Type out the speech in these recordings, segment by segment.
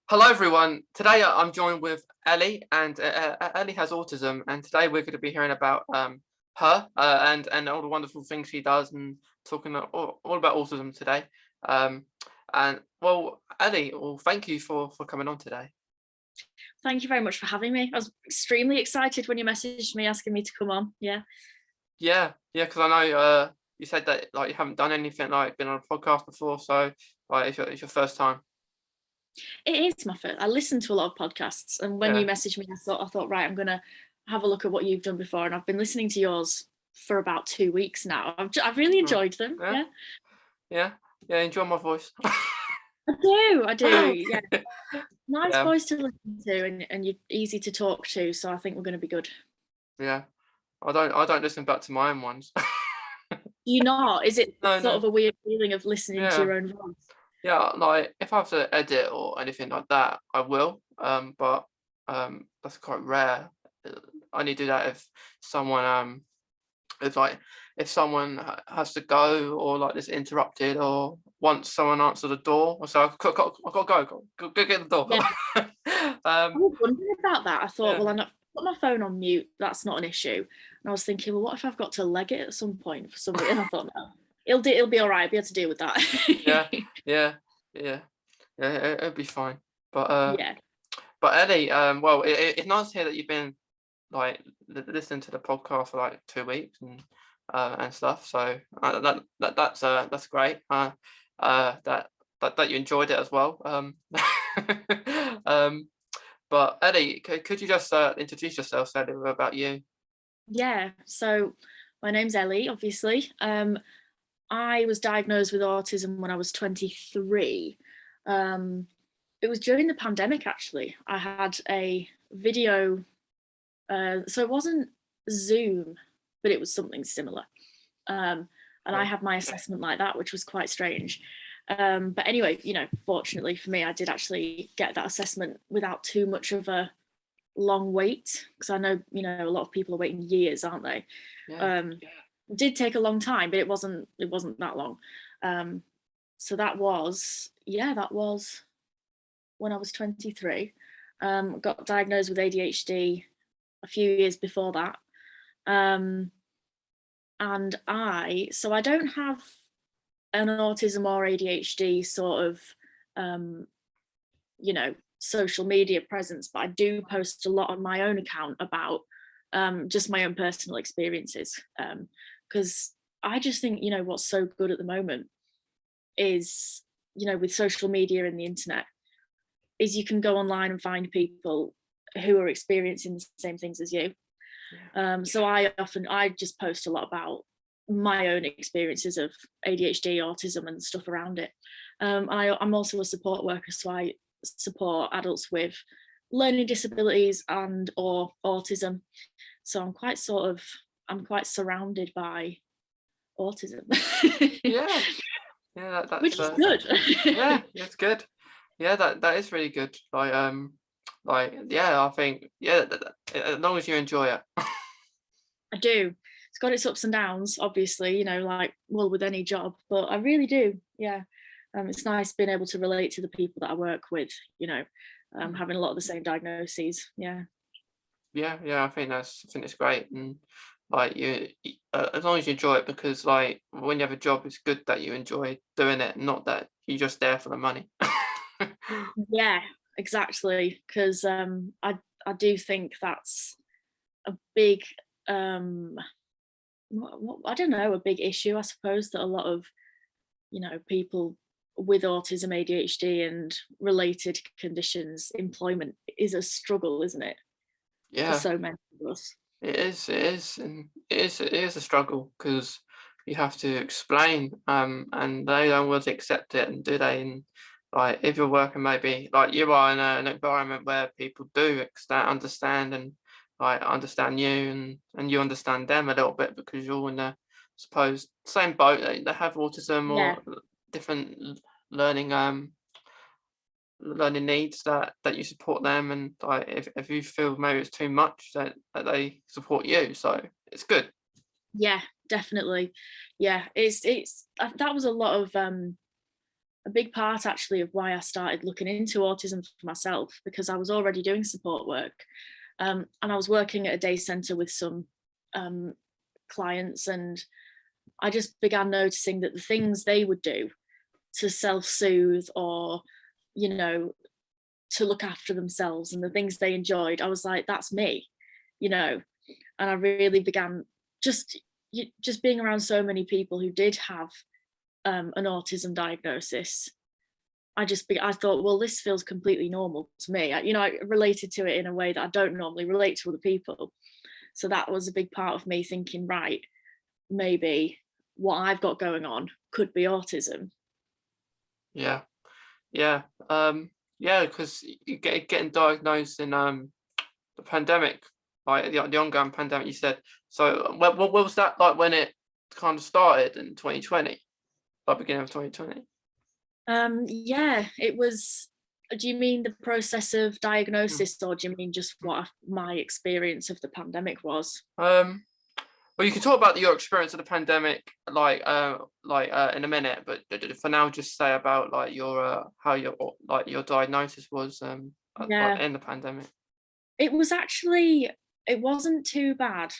Hello, everyone. Today I'm joined with Ellie, and Ellie has autism. And today we're going to be hearing about her and all the wonderful things she does, and talking all about autism today. Um, and well, Ellie, well, thank you for coming on today. Thank you very much for having me. I was extremely excited when you messaged me asking me to come on. Yeah, Yeah, yeah, because I know you said that like you haven't done anything like been on a podcast before, so like it's your first time. it is my first. I listen to a lot of podcasts, and when you Yeah. messaged me, I thought, right, I'm gonna have a look at what you've done before, and I've been listening to yours for about 2 weeks now. I've really Mm, enjoyed them. yeah, Yeah, yeah, yeah. Enjoy my voice. I do. Yeah, nice Yeah, voice to listen to, and you're easy to talk to. So I think we're going to be good. yeah. I don't listen back to my own ones. You not? Is it No, sort no. of a weird feeling of listening to Yeah. your own voice? Yeah, like if I have to edit or anything like that, I will. But that's quite rare. Uh, I only do that if someone if like if someone has to go, or like it's interrupted, or once someone answer the door, or so I've got to go get the door. Yeah, I um was wondering about that. I thought, yeah, well, I'm not put my phone on mute. That's not an issue. And I was thinking, well, what if I've got to leg it at some point for some reason? I thought, no, it'll be all right. I'll be able to deal with that. yeah, yeah, yeah, yeah, it'll be fine. But Yeah, Eddie, well, it's nice to hear that you've been like listening to the podcast for like 2 weeks and stuff. So that's great. That that you enjoyed it as well. Um, but Eddie, could you just introduce yourself, say a little bit about you? yeah. So my name's Ellie. Obviously, I was diagnosed with autism when I was 23. Um, it was during the pandemic. Actually, I had a video. So it wasn't Zoom, but it was something similar. Um, and I Okay. had my assessment like that, which was quite strange. But anyway, fortunately for me, I did actually get that assessment without too much of a long wait, because I know, a lot of people are waiting years, aren't they? Yeah. It did take a long time, but it wasn't that long. Um, so that was when I was 23. Got diagnosed with ADHD a few years before that. Um, and I don't have an autism or ADHD sort of, um, social media presence, but I do post a lot on my own account about just my own personal experiences. Because I just think, what's so good at the moment is, with social media and the internet, is you can go online and find people who are experiencing the same things as you. Yeah. So I just post a lot about my own experiences of ADHD, autism, and stuff around it. I'm also a support worker, so I support adults with learning disabilities and or autism. So I'm quite surrounded by autism, Yeah. Yeah. which That's is good. yeah. It's good. Yeah. That is really good. Like yeah. I think yeah. As long as you enjoy it. I do. It's got its ups and downs, obviously, like, well, with any job, but I really do. Yeah. It's nice being able to relate to the people that I work with, having a lot of the same diagnoses. Yeah. Yeah, yeah, I think it's great, and like as long as you enjoy it, because like when you have a job, it's good that you enjoy doing it, not that you're just there for the money. Yeah, exactly. Because I do think that's a big, um, I don't know, a big issue, I suppose, that a lot of, people with autism, ADHD, and related conditions, employment is a struggle, isn't it? For Yeah, so many of us. it is, and it is a struggle because you have to explain, and they don't always accept it, and do they? And like if you're working maybe like you are in an environment where people do understand and like understand you, and you understand them a little bit because you're in the suppose same boat. They have autism Yeah, or different learning learning needs that you support them, and like if you feel maybe it's too much that they support you, so it's good. yeah, definitely. Yeah, it's that was a lot of a big part actually of why I started looking into autism for myself, because I was already doing support work, and I was working at a day centre with some clients, and I just began noticing that the things they would do to self-soothe, or, you know, to look after themselves, and the things they enjoyed, I was like, that's me, you know. And I really began just just being around so many people who did have an autism diagnosis. I thought, well, this feels completely normal to me. I related to it in a way that I don't normally relate to other people. So that was a big part of me thinking, right, maybe what I've got going on could be autism. Yeah, yeah, yeah, because getting diagnosed in the pandemic, like the ongoing pandemic, you said. So what was that like when it kind of started in 2020, like beginning of 2020? Yeah, it was. Do you mean the process of Mm. diagnosis, or do you mean just what my experience of the pandemic was? Well, you can talk about your experience of the pandemic, in a minute, but for now, just say about like your how your diagnosis was like Yeah, in the pandemic. it was actually, it wasn't too bad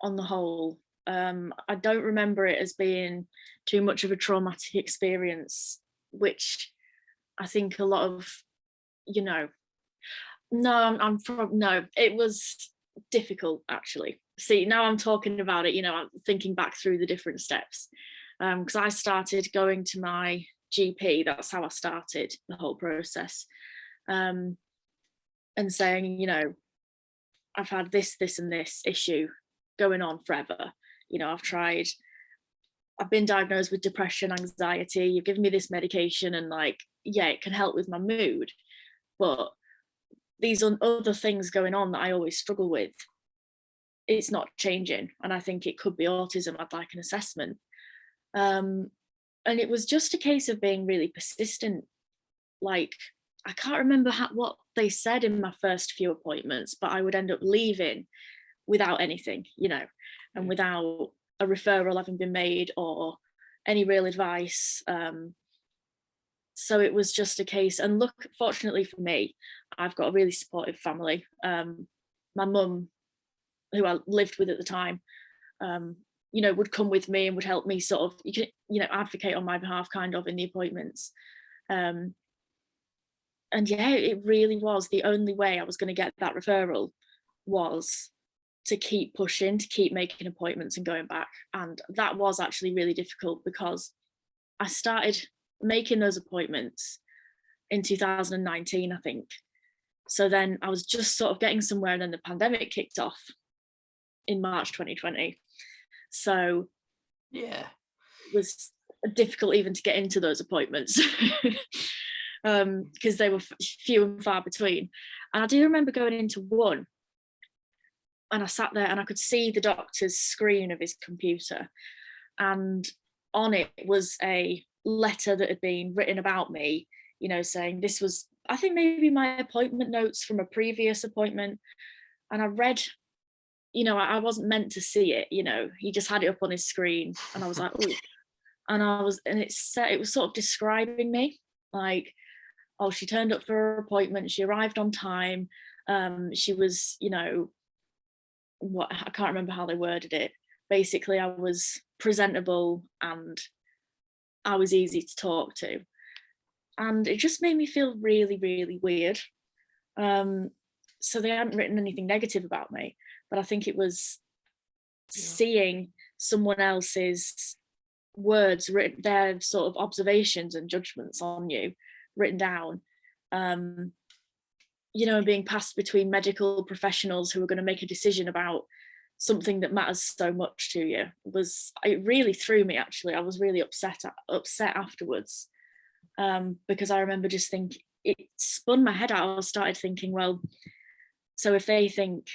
on the whole. I don't remember it as being too much of a traumatic experience, which I think a lot of, you know, no, I'm from, no, it was difficult actually. See, now I'm talking about it, I'm thinking back through the different steps. Because I started going to my GP, that's how I started the whole process. Um, and saying, I've had this, and this issue going on forever. I've been diagnosed with depression, anxiety. You've given me this medication, and like, yeah, it can help with my mood. But these other things going on that I always struggle with, it's not changing. And I think it could be autism. I'd like an assessment. Um, and it was just a case of being really persistent. Like, I can't remember what they said in my first few appointments, but I would end up leaving without anything, and Yeah. without a referral having been made or any real advice. So it was just a case. And look, fortunately for me, I've got a really supportive family. My mum, who I lived with at the time, would come with me and would help me sort of, advocate on my behalf kind of in the appointments. Um, and yeah, it really was the only way I was going to get that referral was to keep pushing, to keep making appointments and going back. And that was actually really difficult because I started making those appointments in 2019, I think. So then I was just sort of getting somewhere, and then the pandemic kicked off in March 2020. So Yeah. it was difficult even to get into those appointments because they were few and far between. And I do remember going into one, and I sat there and I could see the doctor's screen of his computer, and on it was a letter that had been written about me, saying this was, I think, maybe my appointment notes from a previous appointment. And I read, I wasn't meant to see it, he just had it up on his screen, and I was like, oh. And it said, it was sort of describing me, like, oh, she turned up for her appointment, she arrived on time, she was, what, I can't remember how they worded it. Basically, I was presentable and I was easy to talk to. And it just made me feel really, really weird. So they hadn't written anything negative about me, but I think it was Yeah. seeing someone else's words written, their sort of observations and judgments on you written down, and being passed between medical professionals who are going to make a decision about something that matters so much to you. It really threw me, actually. I was really upset afterwards, because I remember just thinking, it spun my head out. I started thinking, well, so if they think,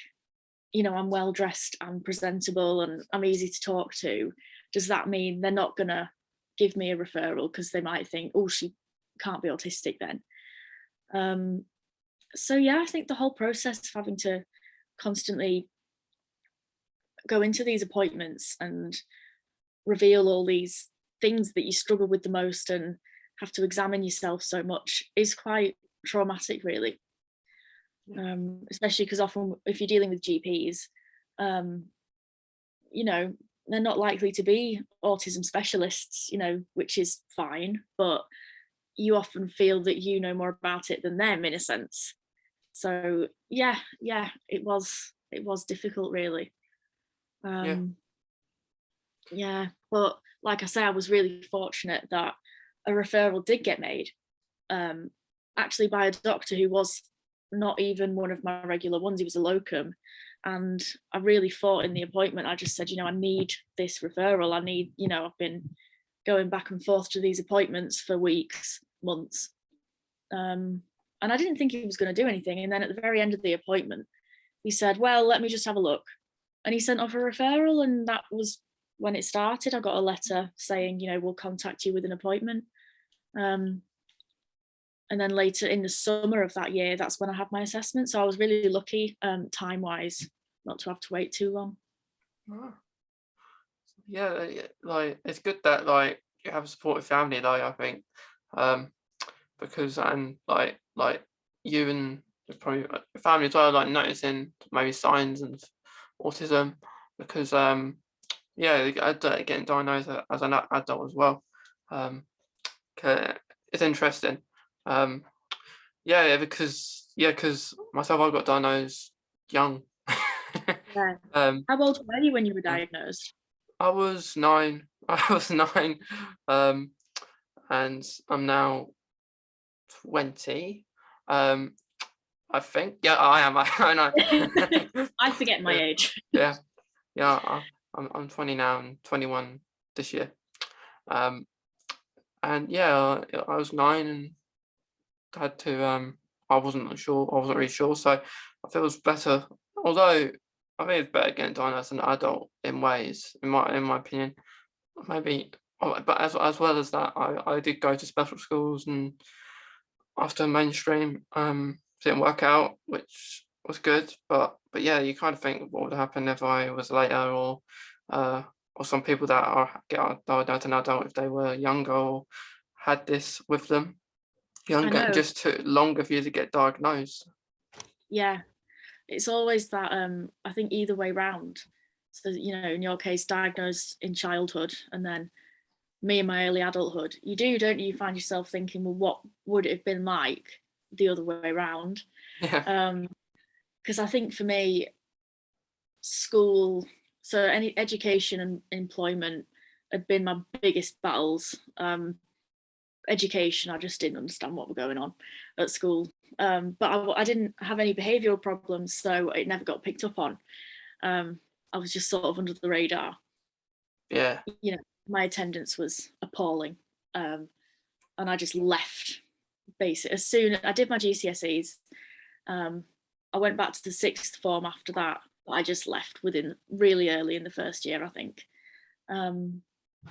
I'm well dressed and presentable and I'm easy to talk to, does that mean they're not going to give me a referral because they might think, oh, she can't be autistic then? So yeah, I think the whole process of having to constantly go into these appointments and reveal all these things that you struggle with the most, and have to examine yourself so much is quite traumatic, really. Especially because often if you're dealing with GPs, um, you know, they're not likely to be autism specialists, which is fine, but you often feel that you know more about it than them in a sense. So yeah, it was difficult, really. Yeah. Um, yeah, but like I say, I was really fortunate that a referral did get made, um, actually by a doctor who was not even one of my regular ones. He was a locum, and I really fought in the appointment. I just said, I need this referral. I need, I've been going back and forth to these appointments for weeks, months, and I didn't think he was going to do anything. And then at the very end of the appointment, he said, "Well, let me just have a look." And he sent off a referral, and that was when it started. I got a letter saying, we'll contact you with an appointment. Um, and then later in the summer of that year, that's when I had my assessment. So I was really lucky, time-wise, not to have to wait too long. Oh, yeah, like it's good that like you have a supportive family, like I think, um, because and like you and probably your family as well, like noticing maybe signs of autism, because yeah, getting diagnosed as an adult as well, um, it's interesting, um, because myself I got diagnosed young. Yeah. um, How old were you when you were um, diagnosed? I was 9. I was 9, um, and I'm now 20. Um, I think. Yeah, I am. I know. I forget my Yeah, age. yeah, yeah. I'm 20 now and 21 this year. Um, and yeah, I was 9 and had to. I wasn't sure. I wasn't really sure. So I feel it's better. Although I think it's better getting diagnosed as an adult in ways, in my opinion. Maybe, but as well as that, I did go to special schools and after mainstream, didn't work out, which was good. But yeah, you kind of think what would happen if I was later, uh, or some people that get diagnosed as an adult if they were younger or had this with them I younger, and know. just took longer for you to get diagnosed. Yeah. It's always that, I think either way round. So, in your case, diagnosed in childhood, and then me in my early adulthood. You do, don't you, find yourself thinking, well, what would it have been like the other way around? Yeah, Because I think for me, school, so any education and employment had been my biggest battles. Education, I just didn't understand what was going on at school. But I didn't have any behavioural problems, so it never got picked up on. I was just sort of under the radar. yeah, My attendance was appalling, and I just left. Basically, as soon I did my GCSEs, um, I went back to the sixth form after that. But I just left within really early in the first year, I think. Um,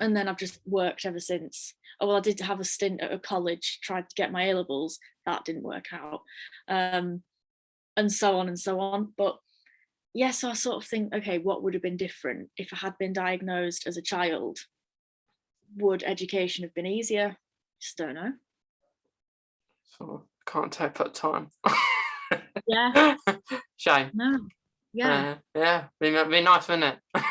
and then I've just worked ever since. Oh well, I did have a stint at a college, tried to get my A levels, that didn't work out, and so on and so on. But yeah, so I sort of think, okay, what would have been different if I had been diagnosed as a child? Would education have been easier? Just don't know. so can't take that time. Yeah, Shame. no, yeah, Yeah, be nice, wouldn't it?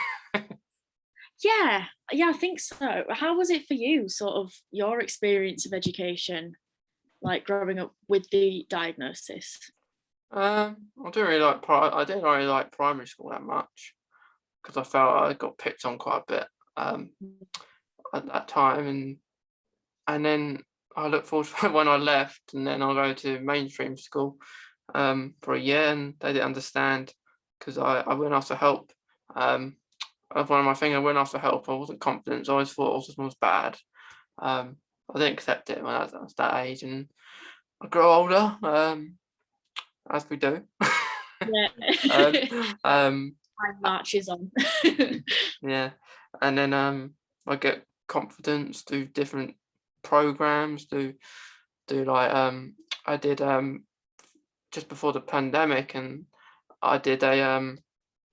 yeah, yeah. I think so. How was it for you? Sort of your experience of education, like growing up with the diagnosis. I didn't really like primary school that much because I felt I got picked on quite a bit um, at that time, and then I look forward to when I left, and then I'll go to mainstream school for a year, and they didn't understand because I went after help. Um, that's one of my things. I went after help. I wasn't confident. So I always thought autism was bad. Um, I didn't accept it when I was that age, and I grew older, as we do. Yeah, um, um, time marches on. yeah, and then I get confidence, do different programs, do like I did just before the pandemic, and I did a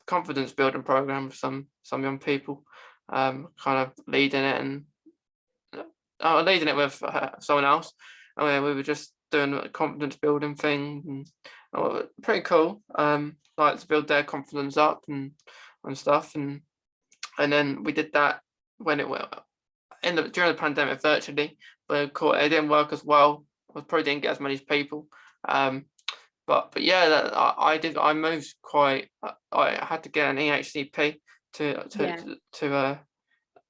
confidence building program for some young people, kind of leading it and I was leading it with someone else, and we were just doing a confidence building thing, and pretty cool. Like to build their confidence up and stuff, and then we did that when it went during the pandemic virtually, but of course it didn't work as well. I probably didn't get as many people. Um, but yeah, I did. I moved quite. I had to get an EHCP to to Yeah, to, to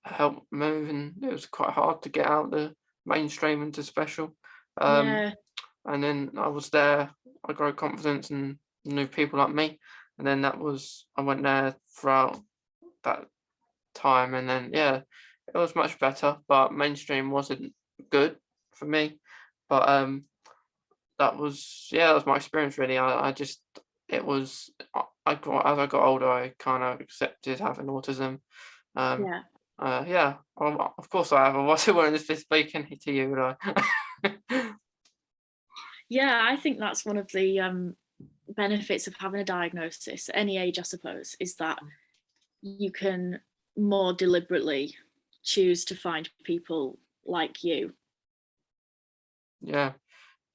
help move, and it was quite hard to get out the mainstream into special. Um, yeah, and then I was there. I grew confidence and knew people like me, and then I went there throughout that time, and then yeah, it was much better. But mainstream wasn't good for me. But that was my experience really. I just it was as I got older, I kind of accepted having autism. Um, yeah. yeah, well, of course I have. I wasn't wearing this speaking to you, would I? Yeah, I think that's one of the benefits of having a diagnosis at any age, I suppose, is that you can more deliberately choose to find people like you. Yeah,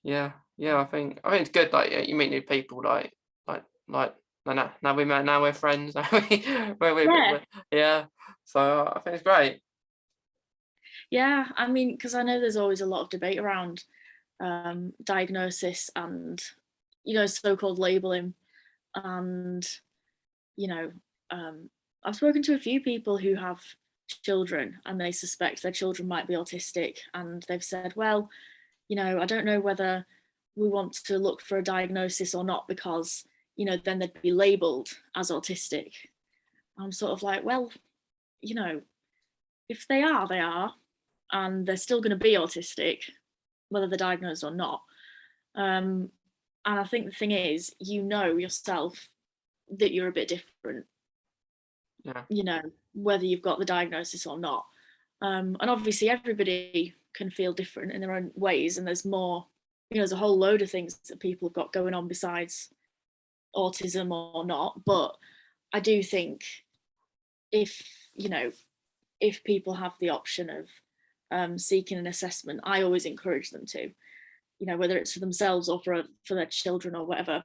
yeah. I think it's good. Like you meet new people. Like now we met. Now we're friends. Yeah, Yeah. So I think it's great. yeah. I mean, because I know there's always a lot of debate around diagnosis and so-called labeling, and you know, um, I've spoken to a few people who have children and they suspect their children might be autistic, and they've said, well, I don't know whether we want to look for a diagnosis or not because, then they'd be labeled as autistic. I'm sort of like, well, you know, if they are, they are, and they're still going to be autistic, whether they're diagnosed or not. Um, and I think the thing is, yourself that you're a bit different, Yeah, whether you've got the diagnosis or not. And obviously, everybody can feel different in their own ways, and there's more, there's a whole load of things that people have got going on besides autism or not. But I do think if, if people have the option of seeking an assessment, I always encourage them to, whether it's for themselves or for their children or whatever,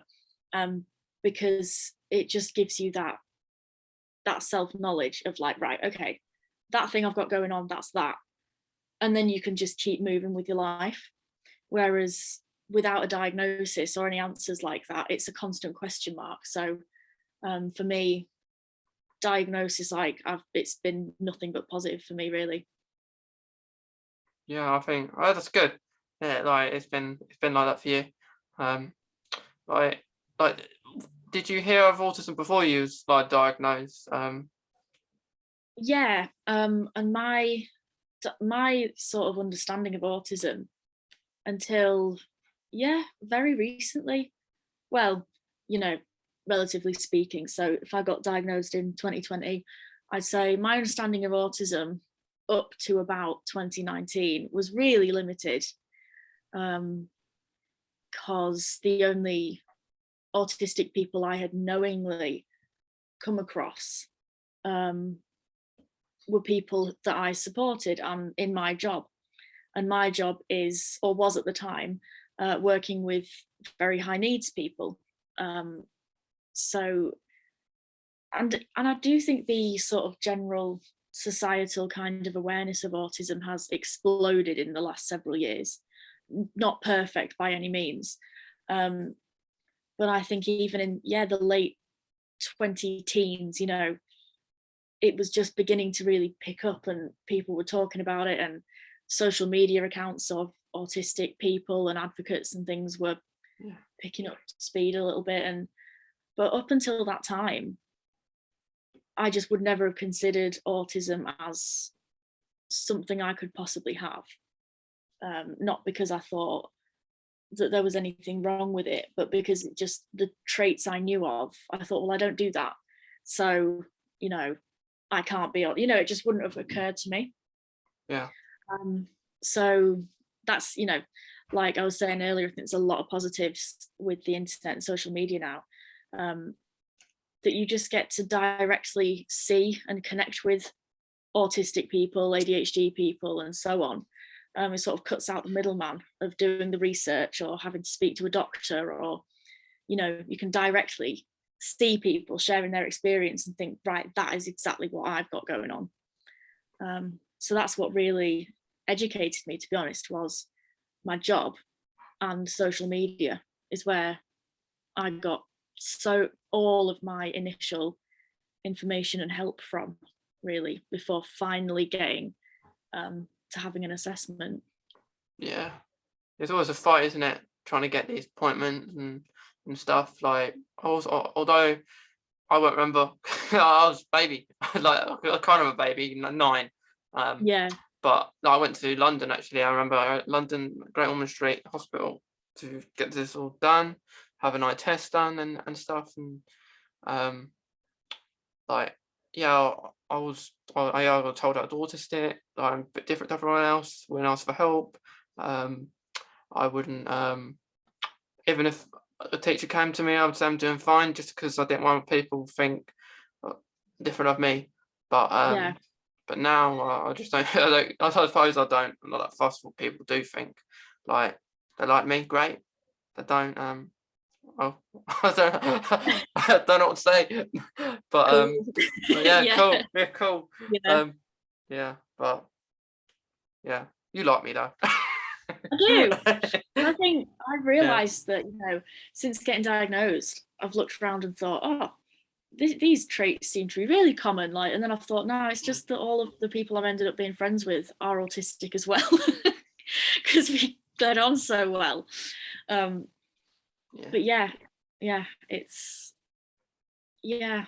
because it just gives you that self knowledge of like, right, okay, that thing I've got going on, that's that, and then you can just keep moving with your life. Whereas without a diagnosis or any answers like that, it's a constant question mark. So for me, diagnosis, it's been nothing but positive for me, really. yeah. I think that's good. Yeah, like it's been like that for you. Um, like like did you hear of autism before you was like diagnosed? Yeah, and my sort of understanding of autism until, yeah, very recently, well, you know relatively speaking, so if I got diagnosed in 2020, I'd say my understanding of autism up to about 2019 was really limited, because the only autistic people I had knowingly come across um, were people that I supported in my job. And my job is, or was at the time, working with very high needs people. Um, so, and I do think the sort of general societal kind of awareness of autism has exploded in the last several years. Not perfect by any means, um, but I think even in, the late 20 teens, it was just beginning to really pick up, and people were talking about it, and social media accounts of autistic people and advocates and things were Yeah, picking up speed a little bit. And but up until that time, I just would never have considered autism as something I could possibly have, not because I thought that there was anything wrong with it, but because it just, the traits I knew of, I thought, well, I don't do that, so you know I can't be, it just wouldn't have occurred to me. yeah, So that's, like I was saying earlier, I think there's a lot of positives with the internet and social media now, um, that you just get to directly see and connect with autistic people, ADHD people, and so on. It sort of cuts out the middleman of doing the research or having to speak to a doctor, or, you know, you can directly see people sharing their experience and think, right, that is exactly what I've got going on. So that's what really educated me, to be honest, was my job, and social media is where I got so all of my initial information and help from, really, before finally getting to having an assessment. Yeah. It's always a fight, isn't it? Trying to get these appointments and stuff. Like although I won't remember, I was a baby, like kind of a baby, 9. Yeah, But I went to London actually. I remember London Great Ormond Street Hospital to get this all done, have an eye test done and stuff, and um, like yeah, I got told I was autistic. I'm a bit different to everyone else. When I asked for help, um, I wouldn't even if a teacher came to me, I would say I'm doing fine, just because I didn't want people to think uh, different of me. But yeah, but now I just don't. I suppose I don't. I'm not that fussed what people do think. Like they like me, great. They don't. Oh, I don't know what to say. But cool. yeah, Yeah, cool. Yeah, cool. yeah, Um, yeah, but yeah, you like me though. I do. And I think I've Yeah. realised that, you know, since getting diagnosed, I've looked around and thought, oh, these traits seem to be really common. Like, and then I've thought, no, it's just that all of the people I've ended up being friends with are autistic as well, because we get on so well. Yeah. But yeah, it's yeah.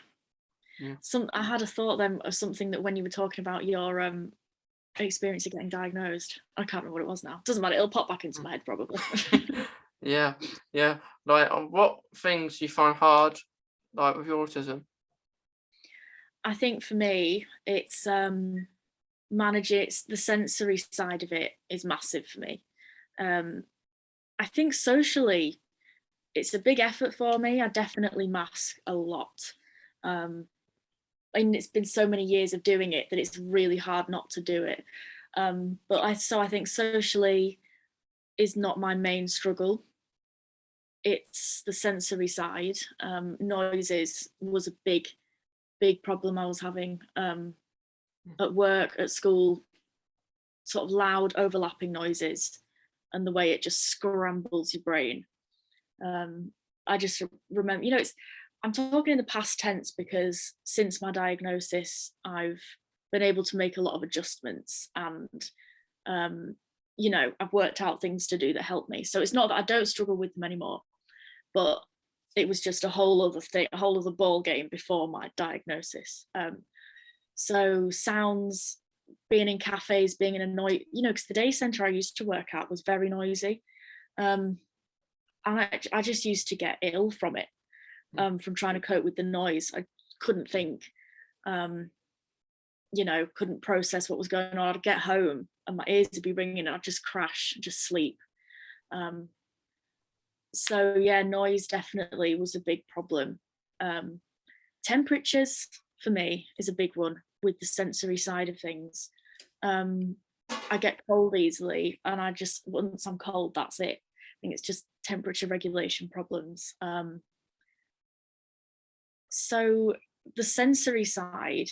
Yeah. I had a thought then of something that when you were talking about your experience of getting diagnosed, I can't remember what it was now. Doesn't matter, it'll pop back into my head probably. Yeah, yeah. Like, what things you find hard, like with your autism? I think for me, it's it's the sensory side of it is massive for me. Um, I think socially, it's a big effort for me. I definitely mask a lot. Um, and it's been so many years of doing it that it's really hard not to do it. But I think socially is not my main struggle. It's the sensory side. Noises was a big problem I was having at work, at school, sort of loud overlapping noises, and the way it just scrambles your brain. I just remember, you know, I'm talking in the past tense because since my diagnosis, I've been able to make a lot of adjustments, and you know, I've worked out things to do that help me. So it's not that I don't struggle with them anymore, but it was just a whole other thing, a whole other ball game before my diagnosis. So sounds, being in cafes, being in a noise, you know, because the day centre I used to work at was very noisy. Um, and I just used to get ill from it, from trying to cope with the noise. I couldn't think, you know, couldn't process what was going on. I'd get home and my ears would be ringing and I'd just crash and just sleep. So yeah, noise definitely was a big problem. Temperatures for me is a big one with the sensory side of things. I get cold easily, and I just, once I'm cold, that's it. I think it's just temperature regulation problems. So the sensory side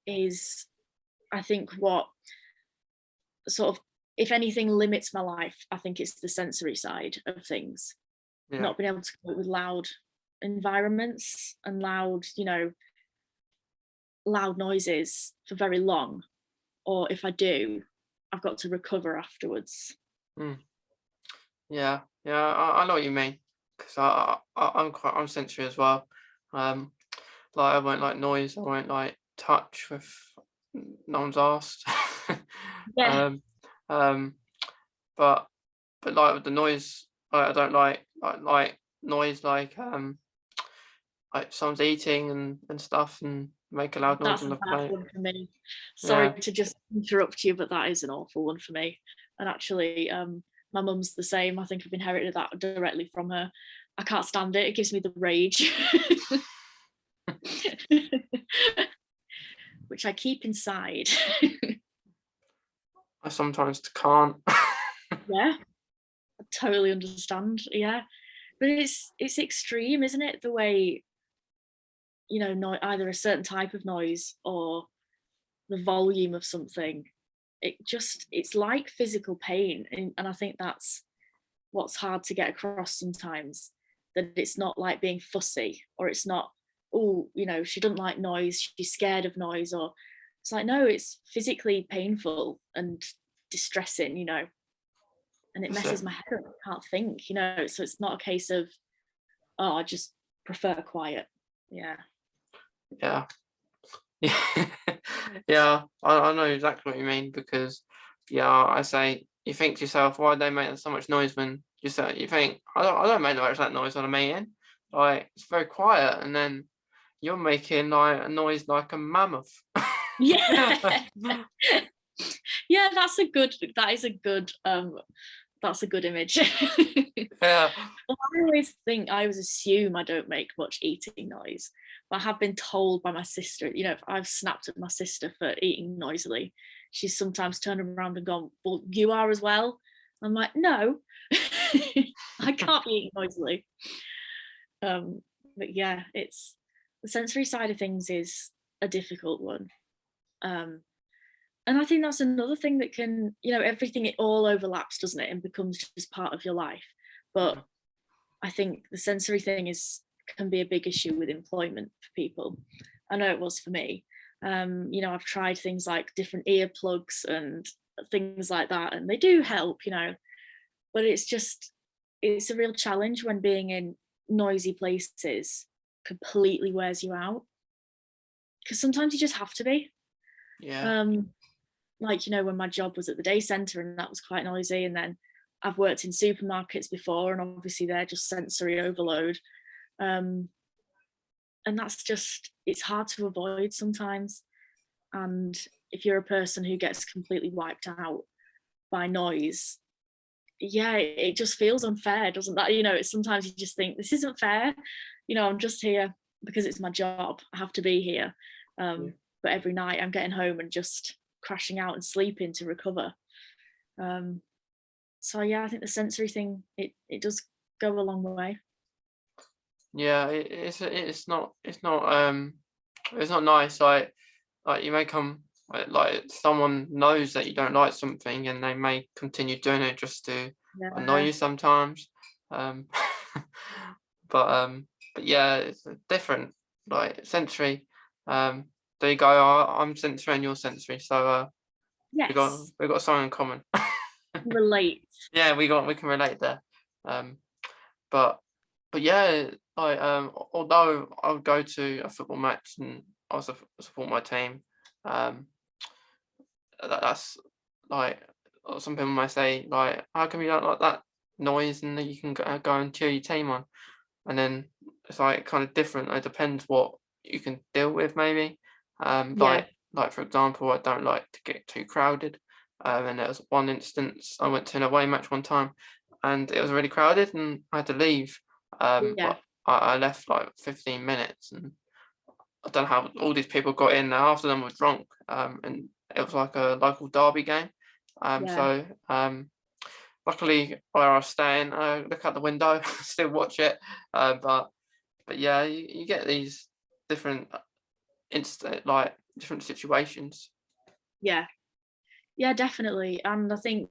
is, I think, what sort of, if anything, limits my life. I think it's the sensory side of things, Yeah. not being able to cope with loud environments and loud, you know, loud noises for very long. Or if I do, I've got to recover afterwards. Mm. Yeah, yeah. I know what you mean, because I'm sensory as well. Um, like I won't like noise. I won't like touch with no one's asked. Yeah, um, um, but like with the noise, I don't like noise like someone's eating and stuff and make a loud noise that's on a the bad plate. one for me. Sorry Yeah. to just interrupt you, but that is an awful one for me. And actually, my mum's the same. I think I've inherited that directly from her. I can't stand it. It gives me the rage, which I keep inside. I sometimes can't. Yeah, I totally understand. Yeah, but it's extreme, isn't it? The way, either a certain type of noise or the volume of something. It's like physical pain, and I think that's what's hard to get across sometimes. That it's not like being fussy, or it's not, oh, she doesn't like noise, she's scared of noise, or it's like, no, it's physically painful and distressing, and it That's messes it. my head up. I can't think, so it's not a case of, oh, I just prefer quiet. Yeah. Yeah. Yeah. Yeah, I know exactly what you mean, because yeah, I say, you think to yourself, why do they make so much noise when you think, I don't make much that noise when I'm eating. Like, it's very quiet, and then you're making like a noise like a mammoth. Yeah. Yeah, that's a good image. Yeah. Well, I always assume I don't make much eating noise, but I have been told by my sister, if I've snapped at my sister for eating noisily, she's sometimes turned around and gone, well, you are as well. I'm like, no, I can't be eating noisily. But yeah, it's the sensory side of things is a difficult one. Um, and I think that's another thing that can, everything, it all overlaps, doesn't it, and becomes just part of your life. But Yeah. I think the sensory thing can be a big issue with employment for people. I know it was for me. I've tried things like different earplugs and things like that, and they do help, but it's a real challenge when being in noisy places completely wears you out, because sometimes you just have to be. Yeah. Um, like, when my job was at the day centre and that was quite noisy, and then I've worked in supermarkets before, and obviously they're just sensory overload. Um, and it's hard to avoid sometimes. And if you're a person who gets completely wiped out by noise, yeah, it just feels unfair, doesn't that? Sometimes you just think, this isn't fair. I'm just here because it's my job. I have to be here. Yeah. But every night I'm getting home and just crashing out and sleeping to recover. So yeah, I think the sensory thing, it does go a long way. Yeah, it's not nice. Like you may come, like someone knows that you don't like something, and they may continue doing it just to annoy Yeah, you sometimes. Um, but but yeah, it's different. Like sensory. Um, there you go. I'm sensory and you're sensory, so we got yes, we got something in common. relate. Yeah, we can relate there. Um, but yeah, like although I would go to a football match and also support my team, um, that's like, some people might say, like, how come you don't like that noise and then you can go and cheer your team on? And then it's like kind of different. It depends what you can deal with, maybe. Yeah, Like for example, I don't like to get too crowded. And there was one instance, I went to an away match one time, and it was really crowded, and I had to leave. yeah, But I left like 15 minutes, and I don't know how all these people got in. Now, half of them were drunk, and it was like a local derby game. yeah, So luckily where I was staying, I look out the window, still watch it. But yeah, you get these different different situations. yeah, yeah, definitely. And I think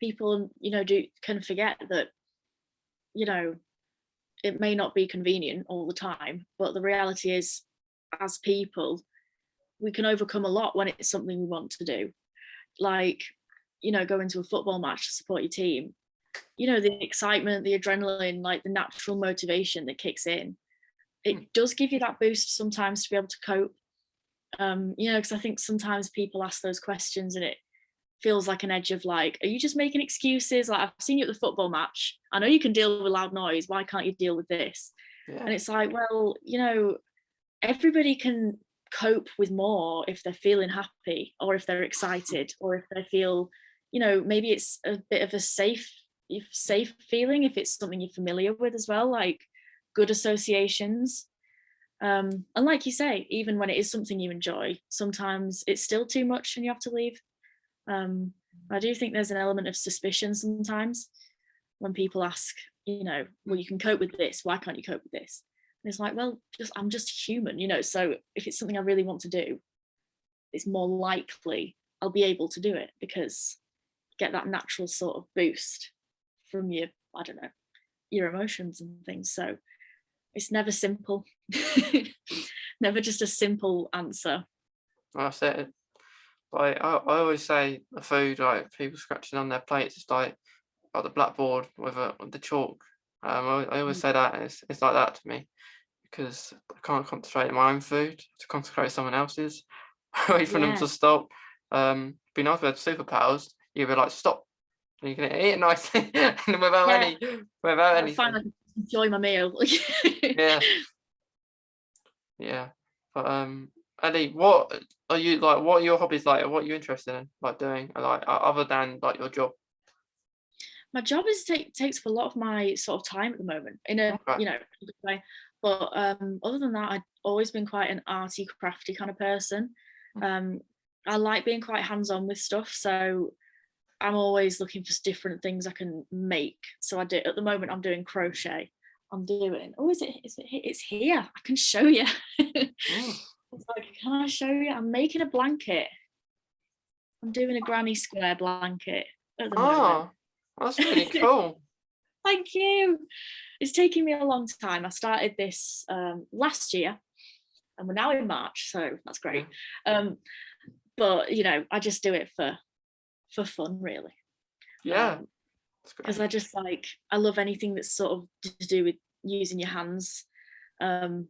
people, do can forget that, you know, it may not be convenient all the time, but the reality is, as people, we can overcome a lot when it's something we want to do. Like, going to a football match to support your team, the excitement, the adrenaline, like the natural motivation that kicks in, Hmm. it does give you that boost sometimes to be able to cope. Because I think sometimes people ask those questions and it feels like an edge of like, are you just making excuses? Like, I've seen you at the football match. I know you can deal with loud noise. Why can't you deal with this? Yeah. And it's like, well, everybody can cope with more if they're feeling happy, or if they're excited, or if they feel, maybe it's a bit of a safe feeling, if it's something you're familiar with as well, like good associations. And like you say, even when it is something you enjoy, sometimes it's still too much and you have to leave. I do think there's an element of suspicion sometimes when people ask, well, you can cope with this, why can't you cope with this? And it's like, well, I'm just human, so if it's something I really want to do, it's more likely I'll be able to do it, because you get that natural sort of boost from your, I don't know, your emotions and things. So it's never simple. Never just a simple answer. That's it. Like I always say, the food, like people scratching on their plates, it's like the blackboard with the chalk. I always say that, and it's like that to me, because I can't concentrate on my own food to concentrate on someone else's. Wait for them Yeah, to stop. Be nice with superpowers. You'd be like, stop. And you can eat it nicely and yeah. without I find anything. I enjoy my meal. Yeah, yeah. But Ellie, what are you like? What are your hobbies like? What are you interested in, like doing, like other than like your job? My job takes up a lot of my sort of time at the moment, in a Okay. good way. But other than that, I've always been quite an arty, crafty kind of person. Um, I like being quite hands-on with stuff, so I'm always looking for different things I can make. So I do, at the moment I'm doing crochet. I'm doing, oh, it's here. I can show you. Mm. It's like, can I show you? I'm making a blanket. I'm doing a granny square blanket at the moment. Oh, that's really cool. Thank you. It's taken me a long time. I started this last year, and we're now in March, so that's Yeah, great. But I just do it for fun, really. yeah, that's Because great. I love anything that's sort of to do with using your hands, um,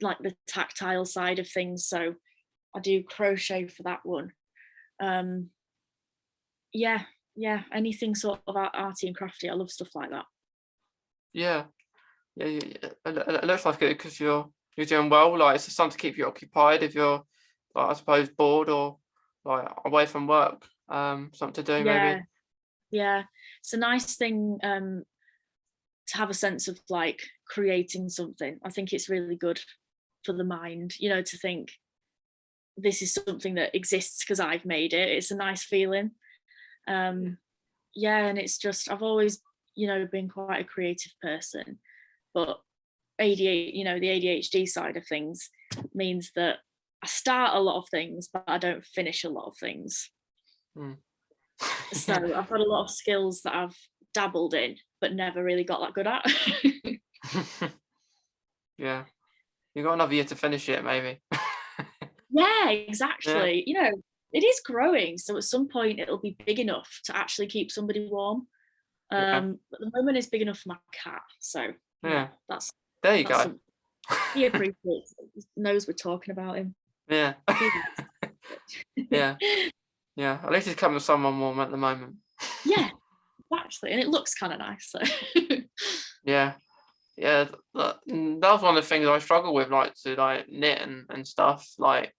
like the tactile side of things. So I do crochet for that one. Um, yeah, yeah, anything sort of arty and crafty. I love stuff like that. Yeah, yeah, yeah. Yeah. It looks like it because you're doing well. Like it's something to keep you occupied if you're, like, I suppose, bored or like away from work. Something to do Yeah, maybe. yeah. It's a nice thing to have a sense of like creating something. I think it's really good for the mind, to think this is something that exists because I've made it. It's a nice feeling. Yeah. Um, yeah, and it's just, I've always, been quite a creative person, but the ADHD side of things means that I start a lot of things, but I don't finish a lot of things. Mm. So I've got a lot of skills that I've dabbled in, but never really got that good at. Yeah, you got another year to finish it, maybe. Yeah, Yeah, exactly. It is growing, so at some point it'll be big enough to actually keep somebody warm. yeah, But the moment is big enough for my cat, so yeah. that's There you that's go. something he appreciates. He knows we're talking about him. Yeah, He likes yeah, it. yeah. At least he's coming with someone warm at the moment. Yeah, actually, and it looks kind of nice. So Yeah, yeah. That was one of the things I struggle with, like to like knit and stuff. Like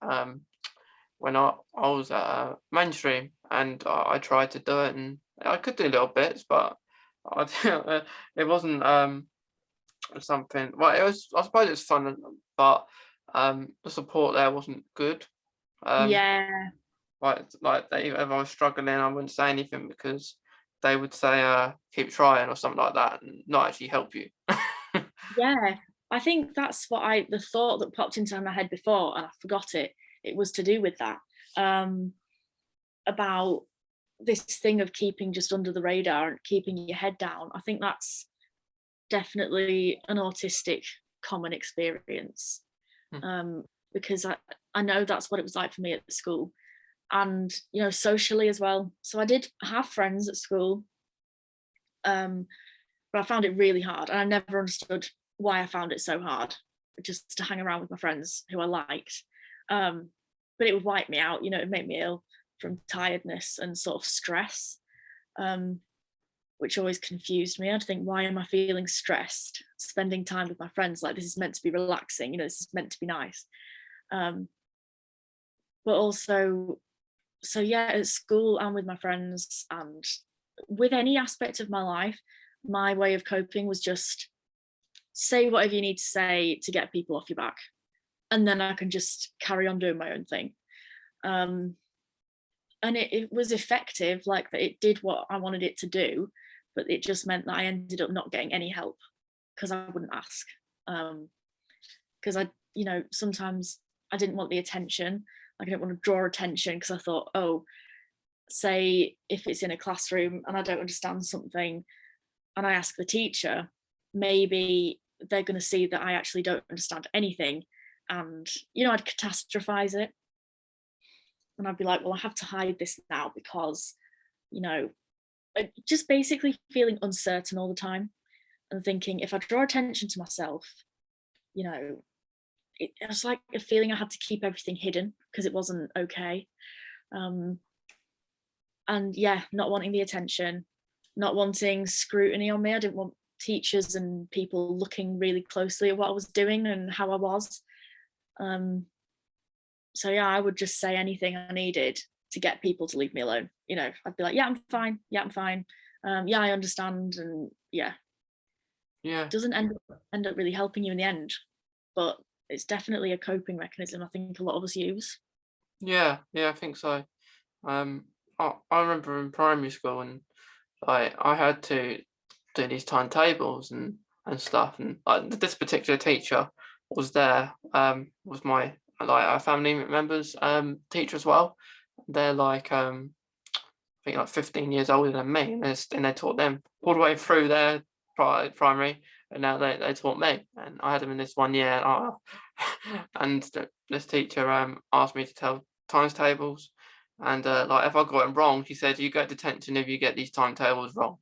when I was at mainstream and I tried to do it and I could do little bits, but it wasn't something. Well, it was. I suppose it's fun, but the support there wasn't good. Um, yeah, like they, if I was struggling, I wouldn't say anything because they would say, "Keep trying" or something like that, and not actually help you. yeah. I think that's the thought that popped into my head before, and I forgot it. It was to do with that. Um, about this thing of keeping just under the radar and keeping your head down. I think that's definitely an autistic common experience, Hmm. because I know that's what it was like for me at school, and socially as well. So I did have friends at school, um, but I found it really hard, and I never understood why I found it so hard just to hang around with my friends who I liked. Um, but it would wipe me out, it'd make me ill from tiredness and sort of stress, um, which always confused me. I'd think, why am I feeling stressed? Spending time with my friends, like this is meant to be relaxing, this is meant to be nice. Um, but also, so yeah, at school and with my friends and with any aspect of my life, my way of coping was just say whatever you need to say to get people off your back, and then I can just carry on doing my own thing. Um, and it was effective, like that it did what I wanted it to do, but it just meant that I ended up not getting any help because I wouldn't ask. Because I, sometimes I didn't want the attention. Like I didn't want to draw attention because I thought, oh, say if it's in a classroom and I don't understand something and I ask the teacher, maybe they're going to see that I actually don't understand anything. And, I'd catastrophize it. And I'd be like, well, I have to hide this now because, you know, just basically feeling uncertain all the time and thinking if I draw attention to myself, you know, it was like a feeling I had to keep everything hidden because it wasn't okay. Um, and yeah, not wanting the attention, not wanting scrutiny on me. I didn't want teachers and people looking really closely at what I was doing and how I was. So yeah, I would just say anything I needed to get people to leave me alone. I'd be like, yeah, I'm fine. Yeah, I'm fine. Yeah, I understand. And yeah, Yeah. doesn't end up really helping you in the end, but it's definitely a coping mechanism I think a lot of us use. Yeah. Yeah. I think so. Um, I remember in primary school, and I had to do these timetables and stuff, and like this particular teacher was there. Was my like our family members teacher as well. They're like I think like 15 years older than me, and they taught them all the way through their primary, and now they taught me, and I had them in this one year, and, and this teacher asked me to tell times tables, and like if I got them wrong, she said you get detention if you get these timetables wrong.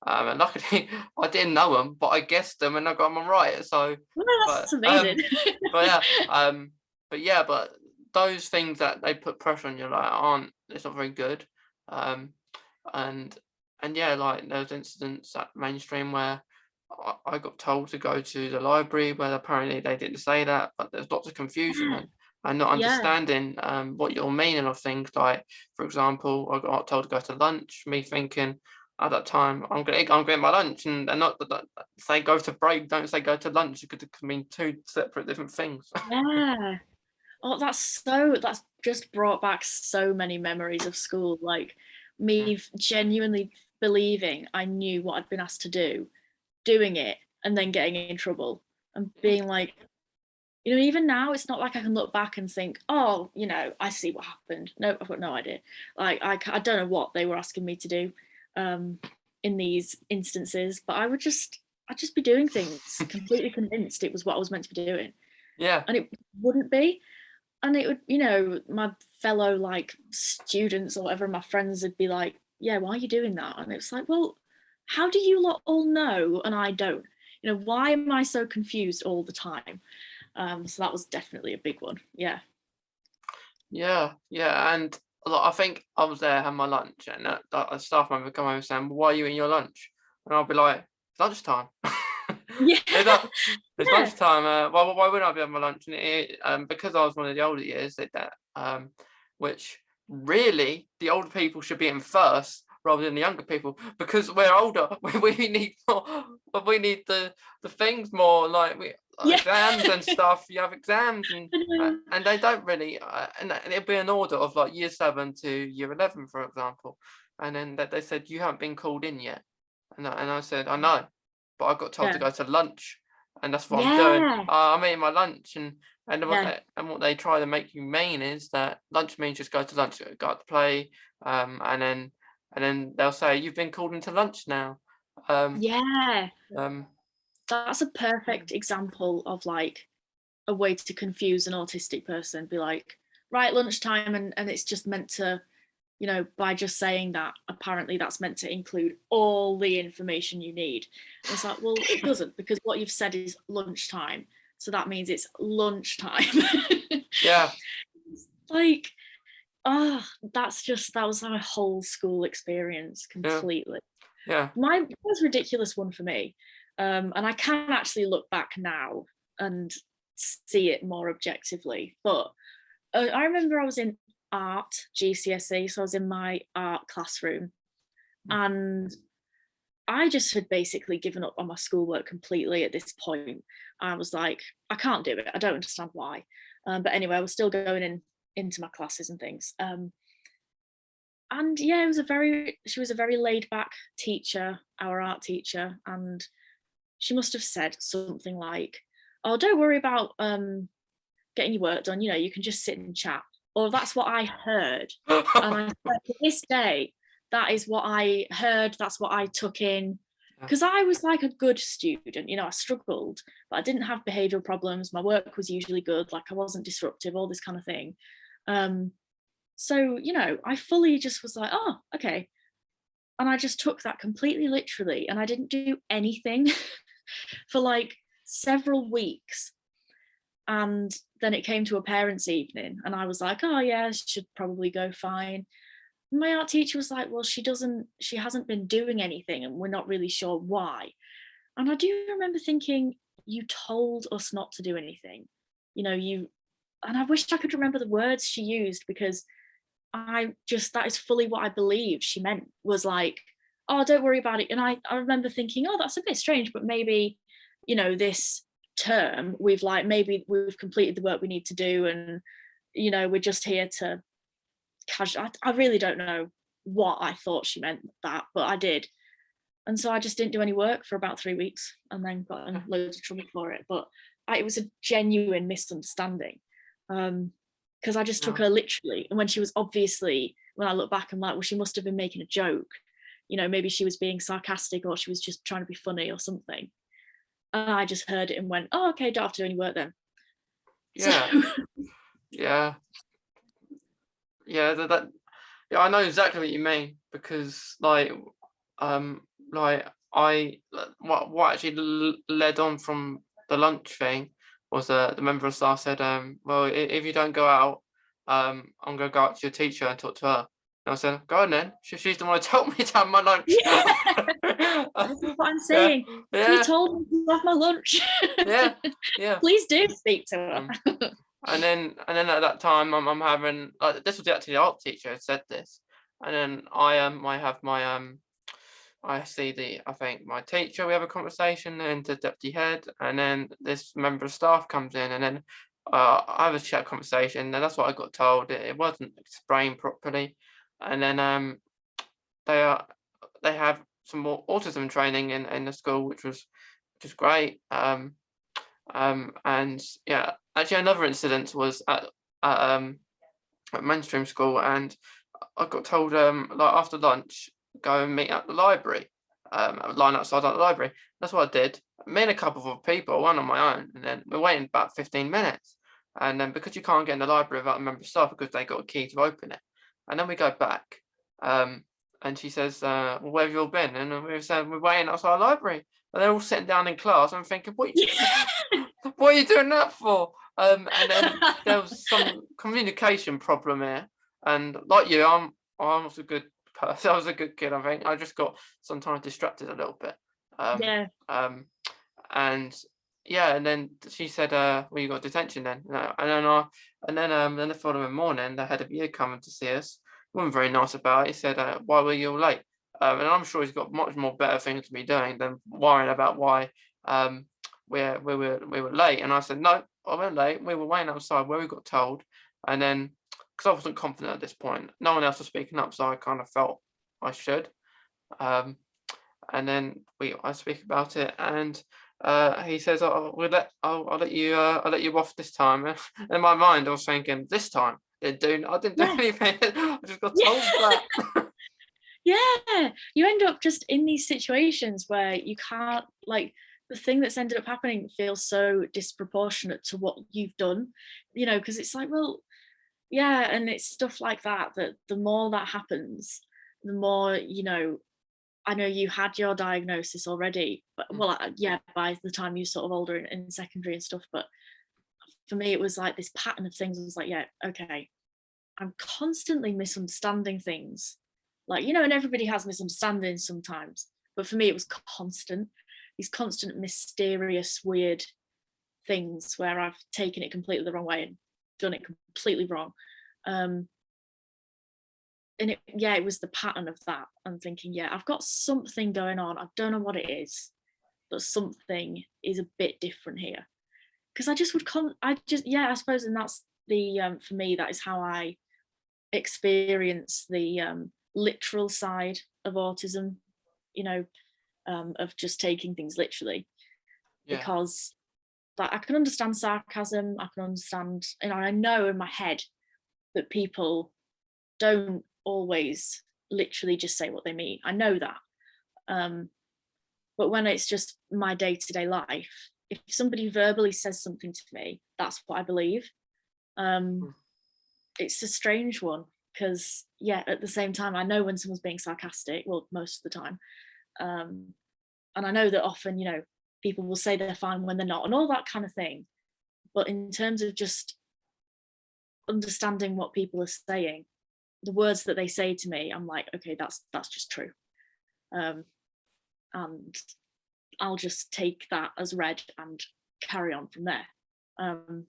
And luckily I didn't know them, but I guessed them and I got them right. So, Well, but that's amazing. but yeah, but those things that they put pressure on you like aren't it's not very good. Um, and yeah, like those incidents at mainstream where I got told to go to the library where apparently they didn't say that, but there's lots of confusion and not Yeah, understanding what you're meaning of things. Like, for example, I got told to go to lunch, me thinking at that time I'm getting my lunch, and not say go to break, don't say go to lunch. It could mean two separate different things. yeah. Oh, that's just brought back so many memories of school. Like me genuinely believing I knew what I'd been asked to do, doing it, and then getting in trouble and being like, even now, it's not like I can look back and think, oh, I see what happened. No, I've got no idea. Like, I don't know what they were asking me to do um, in these instances, but I'd just be doing things completely convinced it was what I was meant to be doing. Yeah, And it wouldn't be. And it would, my fellow like students or whatever, my friends would be like, yeah, why are you doing that? And it's like, well, how do you lot all know and I don't? Why am I so confused all the time? So that was definitely a big one. Yeah. yeah, and I think I was there having my lunch, and a staff member come over saying, "Why are you eating your lunch?" And I'll be like, "It's lunchtime." Yeah. It's, like, it's Yeah. lunchtime. Why wouldn't I be having my lunch? And because I was one of the older years, did that. Which really the older people should be in first rather than the younger people because we're older. We need more. We need the things more like Yeah. exams and stuff. You have exams and they don't really. And it'd be an order of like year 7 to year 11, for example. And then they said you haven't been called in yet. And I said I know, but I got told to Yeah. go to lunch, and that's what I'm doing. Yeah. I'm eating my lunch, and Yeah. what they try to make you mean is that lunch means just go to lunch, go out to play, and then they'll say you've been called into lunch now. Um, Yeah. um, That's a perfect example of like a way to confuse an autistic person. Be like, right, lunchtime, and it's just meant to, by just saying that, apparently that's meant to include all the information you need. And it's like, well, it doesn't, because what you've said is lunchtime. So that means it's lunchtime. yeah, Like, that was my whole school experience yeah, completely. yeah, Mine was a ridiculous one for me. And I can actually look back now and see it more objectively. But I remember I was in art GCSE, so I was in my art classroom, and I just had basically given up on my schoolwork completely at this point. I was like, I can't do it. I don't understand why. But anyway, I was still going into my classes and things. And yeah, she was a very laid back teacher, our art teacher, and she must have said something like, "Oh, don't worry about getting your work done, you can just sit and chat." Or that's what I heard. And I swear to this day, that is what I heard, that's what I took in. Yeah. Because I was like a good student, I struggled, but I didn't have behavioural problems. My work was usually good, like I wasn't disruptive, all this kind of thing. So, I fully just was like, oh, okay. And I just took that completely literally, and I didn't do anything for like several weeks. And then it came to a parents' evening, and I was like, oh, yeah, should probably go fine. And my art teacher was like, well, she hasn't been doing anything, and we're not really sure why. And I do remember thinking, you told us not to do anything. And I wish I could remember the words she used, because that is fully what I believed she meant, was like, oh, don't worry about it. And I remember thinking, oh, that's a bit strange, but maybe, this term maybe we've completed the work we need to do, and, we're just here to casual. I really don't know what I thought she meant that, but I did. And so I just didn't do any work for about 3 weeks, and then got in loads of trouble for it. But it was a genuine misunderstanding. Because I just took her literally. And when she was obviously, when I look back, I'm like, well, she must have been making a joke. Maybe she was being sarcastic, or she was just trying to be funny or something. And I just heard it and went, oh, okay, don't have to do any work then. Yeah. So, Yeah. Yeah. Yeah, I know exactly what you mean, because what actually led on from the lunch thing was the member of staff said, well, if you don't go out, I'm gonna go out to your teacher and talk to her. And I said, go on then. She's the one who told me to have my lunch. yeah, this is what I'm Yeah, saying. yeah, She told me to have my lunch. yeah, yeah. Please do speak to her. And then at that time, I'm having, this was actually the art teacher who said this, and then I have my I see I think my teacher, we have a conversation, and the deputy head, and then this member of staff comes in, and then I have a chat conversation, and that's what I got told. It wasn't explained properly, and then they are they have some more autism training in the school, which was great. And yeah, actually another incident was at mainstream school, and I got told like after lunch, go and meet at the library, line outside at the library. That's what I did. Me and a couple of other people, one on my own, and then we're waiting about 15 minutes. And then because you can't get in the library without a member of staff, because they got a key to open it. And then we go back, and she says, well, where have you all been? And we said, we're waiting outside the library. And they're all sitting down in class. I'm thinking, what are you doing that for? And then there was some communication problem here. And like you, I was a good person. I was a good kid, I think. I just got sometimes distracted a little bit. Yeah. And yeah, and then she said, well, you got detention then. And then the following morning, the head of year coming to see us. He wasn't very nice about it. He said, why were you all late? And I'm sure he's got much more better things to be doing than worrying about why we were late. And I said, no, I wasn't late. We were waiting outside where we got told. And then, because I wasn't confident at this point, no one else was speaking up, so I kind of felt I should. And then I speak about it, and he says, I'll let you off this time. In my mind, I was thinking, this time I didn't do anything. I just got told that. Yeah, you end up just in these situations where you can't, like, the thing that's ended up happening feels so disproportionate to what you've done, because it's like, well, yeah, and it's stuff like that the more that happens, the more, I know you had your diagnosis already, but well, yeah, by the time you're sort of older in secondary and stuff, but for me, it was like this pattern of things. I was like, yeah, okay, I'm constantly misunderstanding things. Like, and everybody has misunderstandings sometimes, but for me, it was constant, these constant, mysterious, weird things where I've taken it completely the wrong way and done it completely wrong. And it was the pattern of that. I'm thinking, yeah, I've got something going on. I don't know what it is, but something is a bit different here. Because I suppose, and that's the for me, that is how I experience the literal side of autism, you know, of just taking things literally, Yeah. because like I can understand sarcasm, I can understand, I know in my head that people don't always literally just say what they mean. I know that. Um, but when it's just my day-to-day life, if somebody verbally says something to me, that's what I believe. Um, Mm. it's a strange one because, yeah, at the same time, I know when someone's being sarcastic, well, most of the time. Um, and I know that often, people will say they're fine when they're not and all that kind of thing. But in terms of just understanding what people are saying, the words that they say to me, I'm like, okay, that's just true. Um, and I'll just take that as read and carry on from there. Um,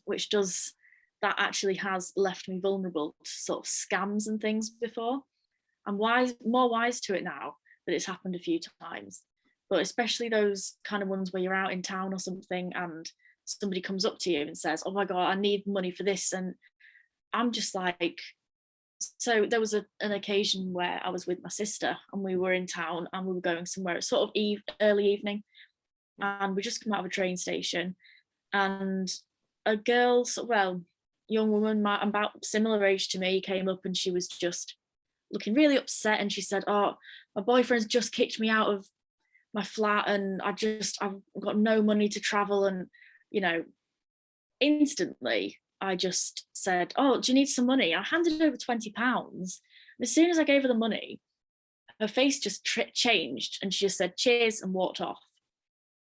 which does that actually has left me vulnerable to sort of scams and things before. I'm more wise to it now that it's happened a few times. But especially those kind of ones where you're out in town or something and somebody comes up to you and says, "Oh my God, I need money for this." And I'm just like, so there was an occasion where I was with my sister and we were in town and we were going somewhere, sort of early evening, and we just come out of a train station, and a girl, well, young woman, about similar age to me, came up and she was just looking really upset, and she said, "Oh, my boyfriend's just kicked me out of my flat and I've got no money to travel." And you know instantly I just said, "Oh, do you need some money?" I handed over £20. As soon as I gave her the money, her face just changed and she just said cheers and walked off.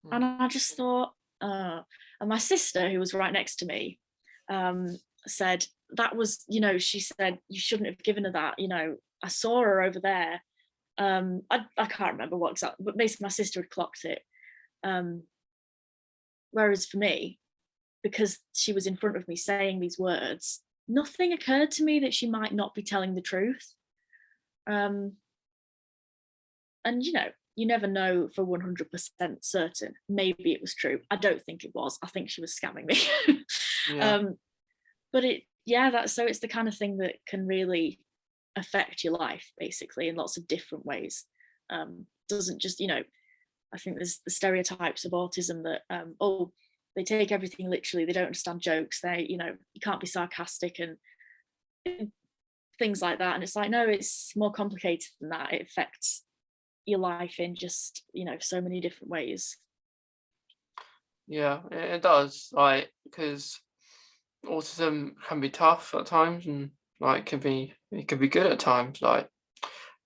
Mm. And I just thought, and my sister, who was right next to me, said, "That was, she said, you shouldn't have given her that. I saw her over there." I can't remember what exactly, but basically my sister had clocked it. Um, whereas for me, because she was in front of me saying these words, nothing occurred to me that she might not be telling the truth. Um, and you never know for 100% certain. Maybe it was true. I don't think it was. I think she was scamming me. Yeah. um, but yeah, it's the kind of thing that can really affect your life basically in lots of different ways. Doesn't just, I think there's the stereotypes of autism that, they take everything literally, they don't understand jokes, you can't be sarcastic and things like that. And it's like, no, it's more complicated than that. It affects your life in just, so many different ways. Yeah, it does. Like, because autism can be tough at times, and like it can be good at times. Like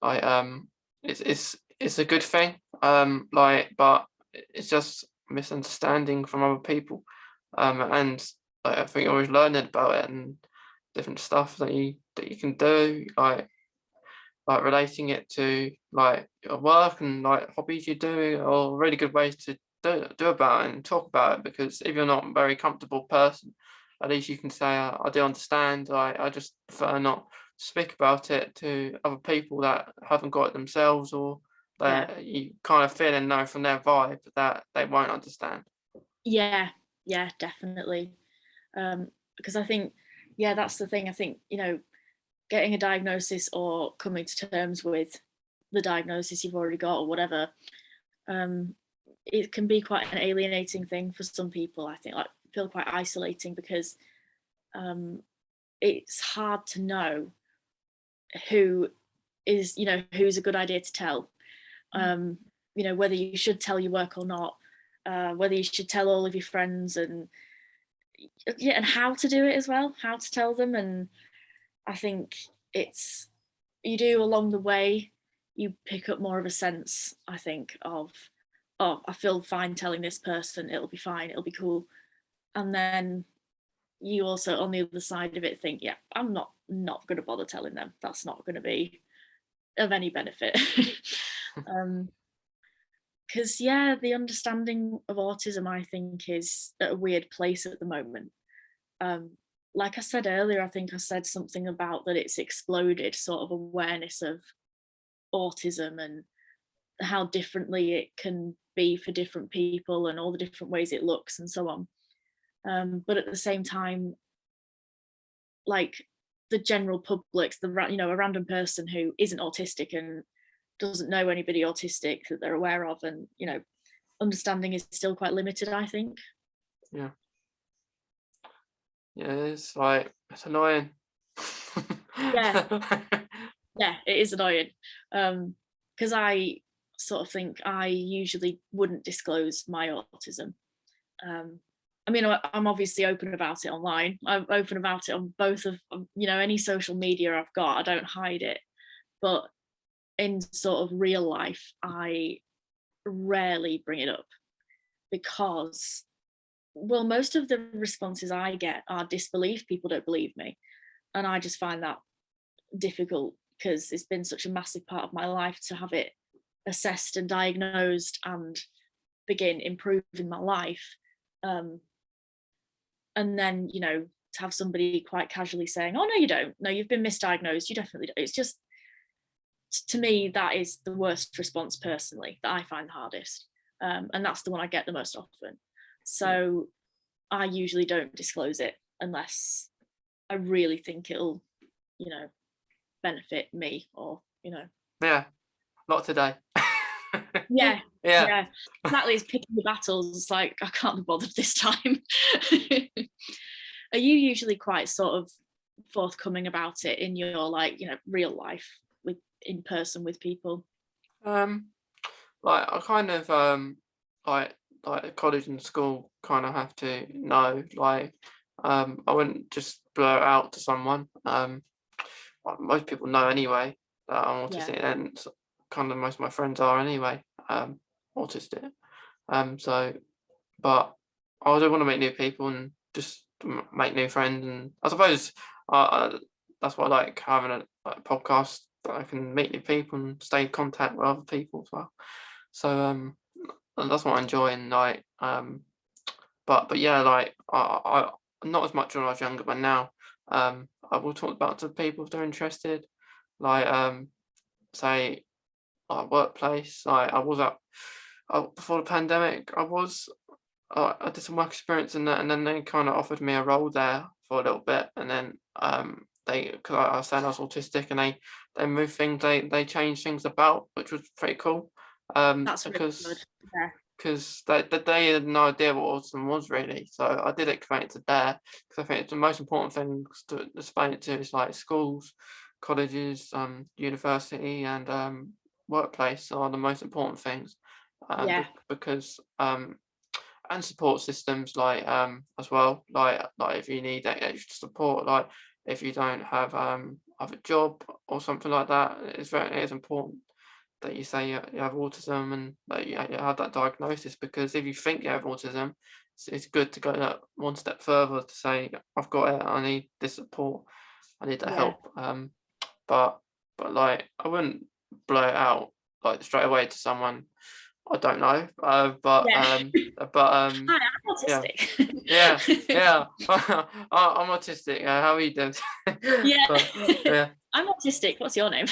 it's a good thing. But it's just misunderstanding from other people. And like, I think always learning about it and different stuff that you can do, like relating it to like your work and like hobbies you're doing, or really good ways to do about it and talk about it. Because if you're not a very comfortable person, at least you can say, I do understand. I just prefer not to speak about it to other people that haven't got it themselves, or Yeah. that you kind of feel and know from their vibe that they won't understand. Yeah. Yeah, definitely. Because I think, yeah, that's the thing. I think, getting a diagnosis or coming to terms with the diagnosis you've already got or whatever, um, it can be quite an alienating thing for some people. I think, like, feel quite isolating because, um, it's hard to know who who's a good idea to tell. Um, whether you should tell your work or not, whether you should tell all of your friends, and yeah, and how to do it as well, how to tell them. And I think it's you do along the way, you pick up more of a sense, I think, of, oh, I feel fine telling this person, it'll be fine, it'll be cool. And then you also on the other side of it think, yeah, I'm not going to bother telling them, that's not going to be of any benefit. um because yeah, the understanding of autism, I think, is at a weird place at the moment. um like I said earlier, I think I said something about that it's exploded sort of awareness of autism and how differently it can be for different people and all the different ways it looks and so on. But at the same time, like, the general public, a random person who isn't autistic and doesn't know anybody autistic that they're aware of, and understanding is still quite limited, I think. Yeah. Yeah, it's like, it's annoying. Yeah, yeah, it is annoying. Because I sort of think I usually wouldn't disclose my autism. I mean, I'm obviously open about it online. I'm open about it on both of, any social media I've got. I don't hide it. But in sort of real life, I rarely bring it up because, well, most of the responses I get are disbelief. People don't believe me. And I just find that difficult because it's been such a massive part of my life to have it assessed and diagnosed and begin improving my life. And then, to have somebody quite casually saying, oh, no, you don't. No, you've been misdiagnosed. You definitely don't. It's just, to me, that is the worst response personally that I find the hardest. And that's the one I get the most often. So I usually don't disclose it unless I really think it'll, benefit me or, Yeah, not today. Yeah, Yeah. yeah. Exactly, it's picking your battles. It's like, I can't be bothered this time. Are you usually quite sort of forthcoming about it in your real life in person with people? Like I kind of like like college and school kind of have to know, like I wouldn't just blur it out to someone. Like most people know anyway that I'm Yeah, autistic, and kind of most of my friends are anyway autistic. So but I do want to meet new people and just make new friends, and I suppose that's what I like, having a podcast that I can meet new people and stay in contact with other people as well. So and that's what I enjoy. And like but yeah, like not as much when I was younger, but now I will talk about to people if they're interested. Like say like workplace. Like I was at before the pandemic. I did some work experience in that, and then they kind of offered me a role there for a little bit, and then because I was saying I was autistic, and they moved things, they changed things about, which was pretty cool. that's really good. Because Yeah, they had no idea what autism was really, so I did explain it to there, because I think it's the most important thing to explain it to is like schools, colleges, university, and workplace are the most important things, yeah, because and support systems, like as well, like if you need that extra support, like if you don't have have a job or something like that, it is important that you say you have autism, and that you have that diagnosis, because if you think you have autism, it's good to go that one step further to say, I've got it, I need this support, I need that yeah, help. But like I wouldn't blow it out like straight away to someone I don't know. yeah. But Hi, I'm yeah, autistic. yeah, yeah. I'm autistic. How are you doing? Yeah. But yeah, I'm autistic. What's your name?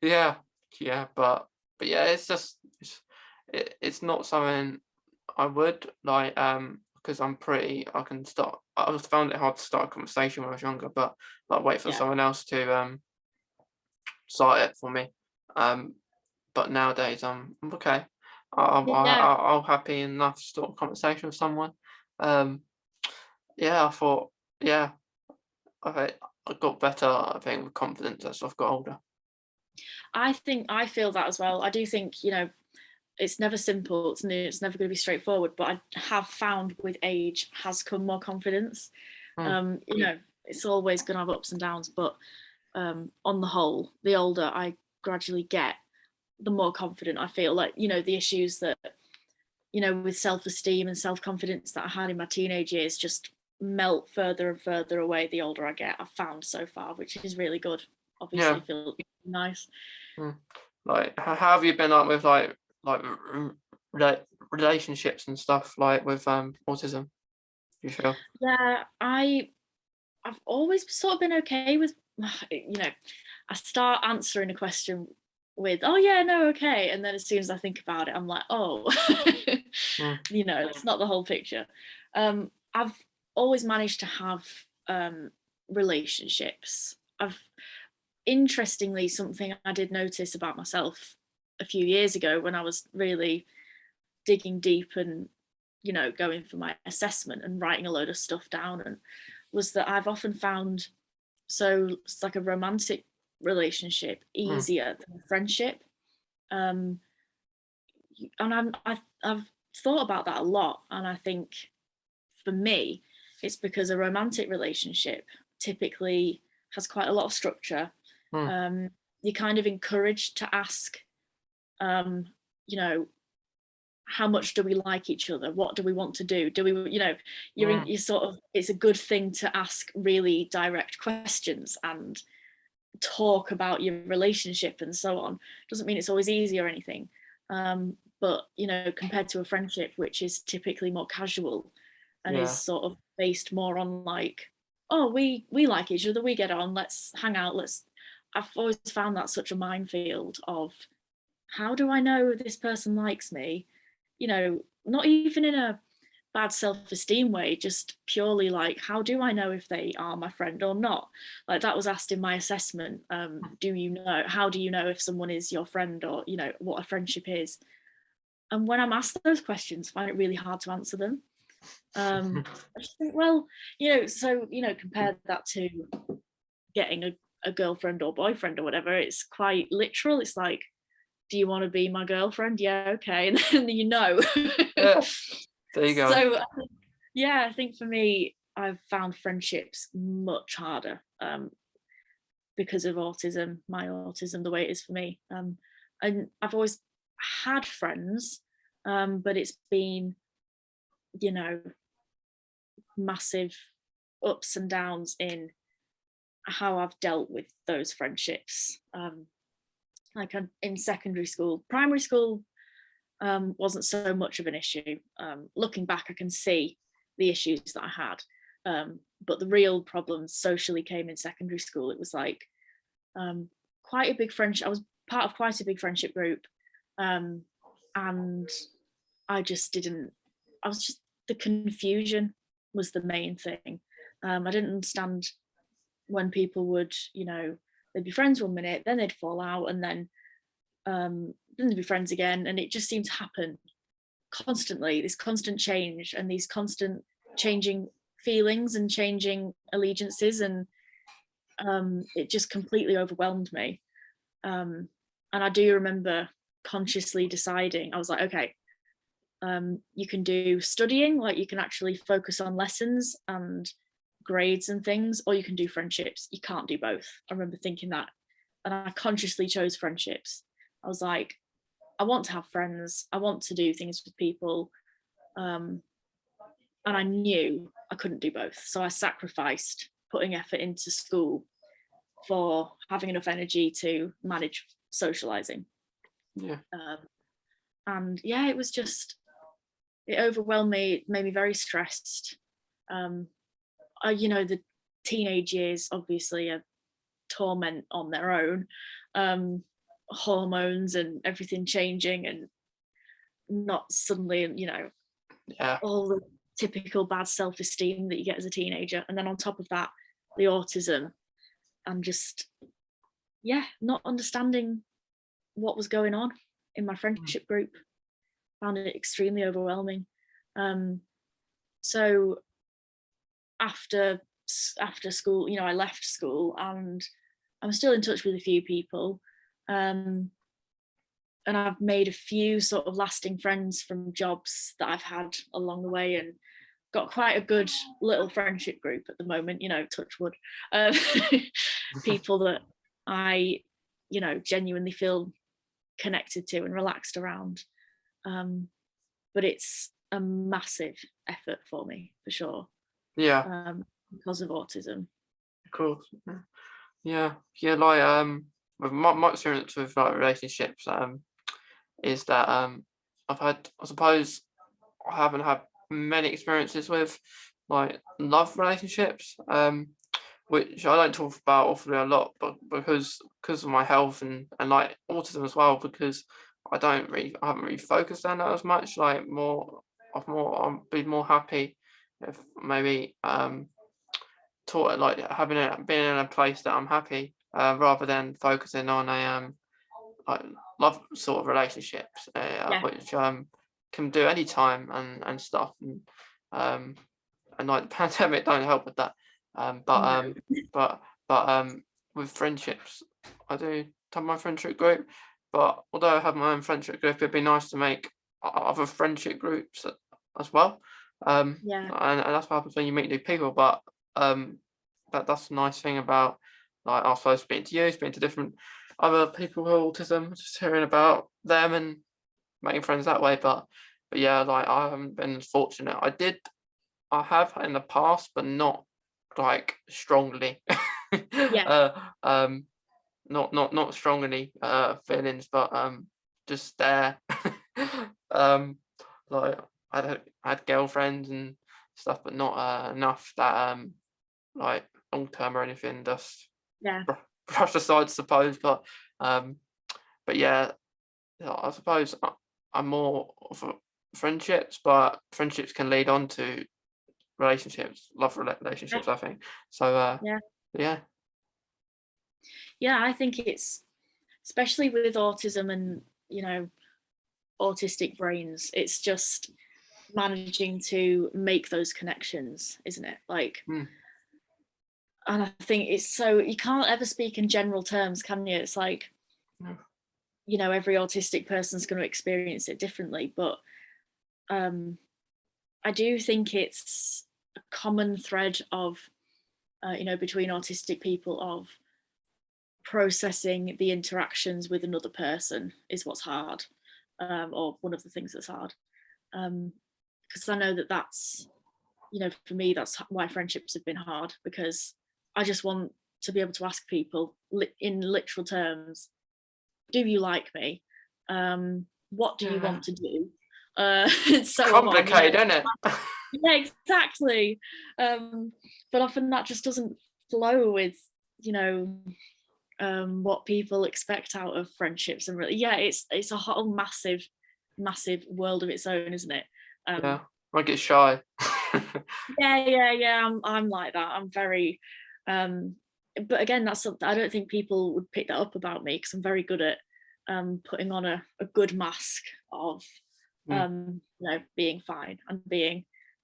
yeah, yeah. But yeah, it's not something I would like, because I can start. I just found it hard to start a conversation when I was younger, but like wait for Yeah, someone else to start it for me. Um, but nowadays I'm okay. yeah. I'm happy enough to start a conversation with someone. Um, yeah, I thought, yeah, I got better, I think, with confidence as I've got older. I feel that as well. I do think, it's never simple. It's never going to be straightforward. But I have found with age has come more confidence. Mm, It's always going to have ups and downs, but on the whole, the older I gradually get, the more confident I feel. Like, the issues that, with self-esteem and self-confidence that I had in my teenage years just melt further and further away the older I get. I've found so far, which is really good. yeah. Obviously, feel nice. Mm. Like, how have you been like with like relationships and stuff, like with autism? You feel? Yeah, I've always sort of been okay with, I start answering a question with, oh yeah, no, okay. And then as soon as I think about it, I'm like, oh, Mm, it's not the whole picture. I've always managed to have relationships, I've interestingly, something I did notice about myself a few years ago when I was really digging deep and, going for my assessment and writing a load of stuff down, and was that I've often found, so it's like a romantic relationship Mm. easier than a friendship. um and I've thought about that a lot, and I think for me it's because a romantic relationship typically has quite a lot of structure. Mm. um you're kind of encouraged to ask, um you know how much do we like each other, what do we want to do, Mm. you're sort of, it's a good thing to ask really direct questions and talk about your relationship and so on. Doesn't mean it's always easy or anything, but compared to a friendship, which is typically more casual and is Yeah. sort of based more on like, oh, we like each other, we get on, let's hang out, let's. I've always found that such a minefield of, how do I know this person likes me? Not even in a bad self-esteem way, just purely like, how do I know if they are my friend or not? Like, that was asked in my assessment. How do you know if someone is your friend, or what a friendship is? And when I'm asked those questions, I find it really hard to answer them. I just think, well, compare that to getting a girlfriend or boyfriend or whatever. It's quite literal. It's like, do you want to be my girlfriend? Yeah, okay. And then Yeah. There you go. So yeah, I think for me, I've found friendships much harder, because of autism, my autism, the way it is for me. And I've always had friends, but it's been, you know, massive ups and downs in how I've dealt with those friendships. Like, in secondary school, primary school, wasn't so much of an issue. Looking back, I can see the issues that I had. But the real problems socially came in secondary school. It was like, quite a big friendship. I was part of quite a big friendship group. And I just didn't, I was just, the confusion was the main thing. I didn't understand when people would, they'd be friends 1 minute, then they'd fall out, and then they'd be friends again. And it just seemed to happen constantly, this constant change and these constant changing feelings and changing allegiances. And it just completely overwhelmed me. And I do remember consciously deciding, I was like, okay, you can do studying, like you can actually focus on lessons and grades and things, or you can do friendships. You can't do both. I remember thinking that. And I consciously chose friendships. I was like, I want to have friends. I want to do things with people. And I knew I couldn't do both. So I sacrificed putting effort into school for having enough energy to manage socializing. Yeah. And yeah, it was just, it overwhelmed me. It made me very stressed. The teenage years obviously are torment on their own. Hormones and everything changing, and not suddenly, Yeah. all the typical bad self-esteem that you get as a teenager. And then on top of that, the autism, and just, yeah, not understanding what was going on in my friendship group. Found it extremely overwhelming. So after school, I left school, and I'm still in touch with a few people. And I've made a few sort of lasting friends from jobs that I've had along the way, and got quite a good little friendship group at the moment, touch wood. People that I, genuinely feel connected to and relaxed around. But it's a massive effort for me, for sure, Yeah. because of autism. Of course. Yeah. Yeah. Like with my experience with like relationships is that I suppose I haven't had many experiences with like love relationships, which I don't talk about awfully a lot, but because of my health and like autism as well, because I haven't really focused on that as much. Like I'll be more happy if maybe taught like being in a place that I'm happy, rather than focusing on a like love sort of relationships, Yeah. which can do any time and stuff, um, and like the pandemic don't help with that. Um, but No. um, but with friendships, I do have my friendship group. But although I have my own friendship group, it'd be nice to make other friendship groups as well. Yeah. And that's what happens when you meet new people. But that's the nice thing about like I suppose speaking to you, speaking to different other people with autism, just hearing about them and making friends that way. But yeah, like I haven't been as fortunate. I have in the past, but not like strongly. Yeah. uh, not strongly feelings, but just there. um, like I had girlfriends and stuff, but not enough that like long term or anything. Just Yeah. brush aside, I suppose. Um, but yeah, I suppose I'm more of friendships, but friendships can lead on to relationships, Yeah. relationships. I think so. Yeah. Yeah, Yeah. I think it's, especially with autism and, autistic brains, it's just managing to make those connections, isn't it? Like, mm, and I think it's so, you can't ever speak in general terms, can you? It's like, yeah, every autistic person's going to experience it differently, but um, I do think it's a common thread of, between autistic people, of processing the interactions with another person is what's hard, or one of the things that's hard. Because I know that that's, for me, that's why friendships have been hard, because I just want to be able to ask people in literal terms, do you like me? What do you yeah. want to do? And It's so on, complicated, isn't it? Yeah, exactly. But often that just doesn't flow with, you know, what people expect out of friendships. And really, yeah, it's a whole massive world of its own, isn't it? Yeah, Um, I get shy. yeah. I'm like that. I'm very, um, but again, that's something I don't think people would pick that up about me, because I'm very good at putting on a good mask of, Mm, being fine and being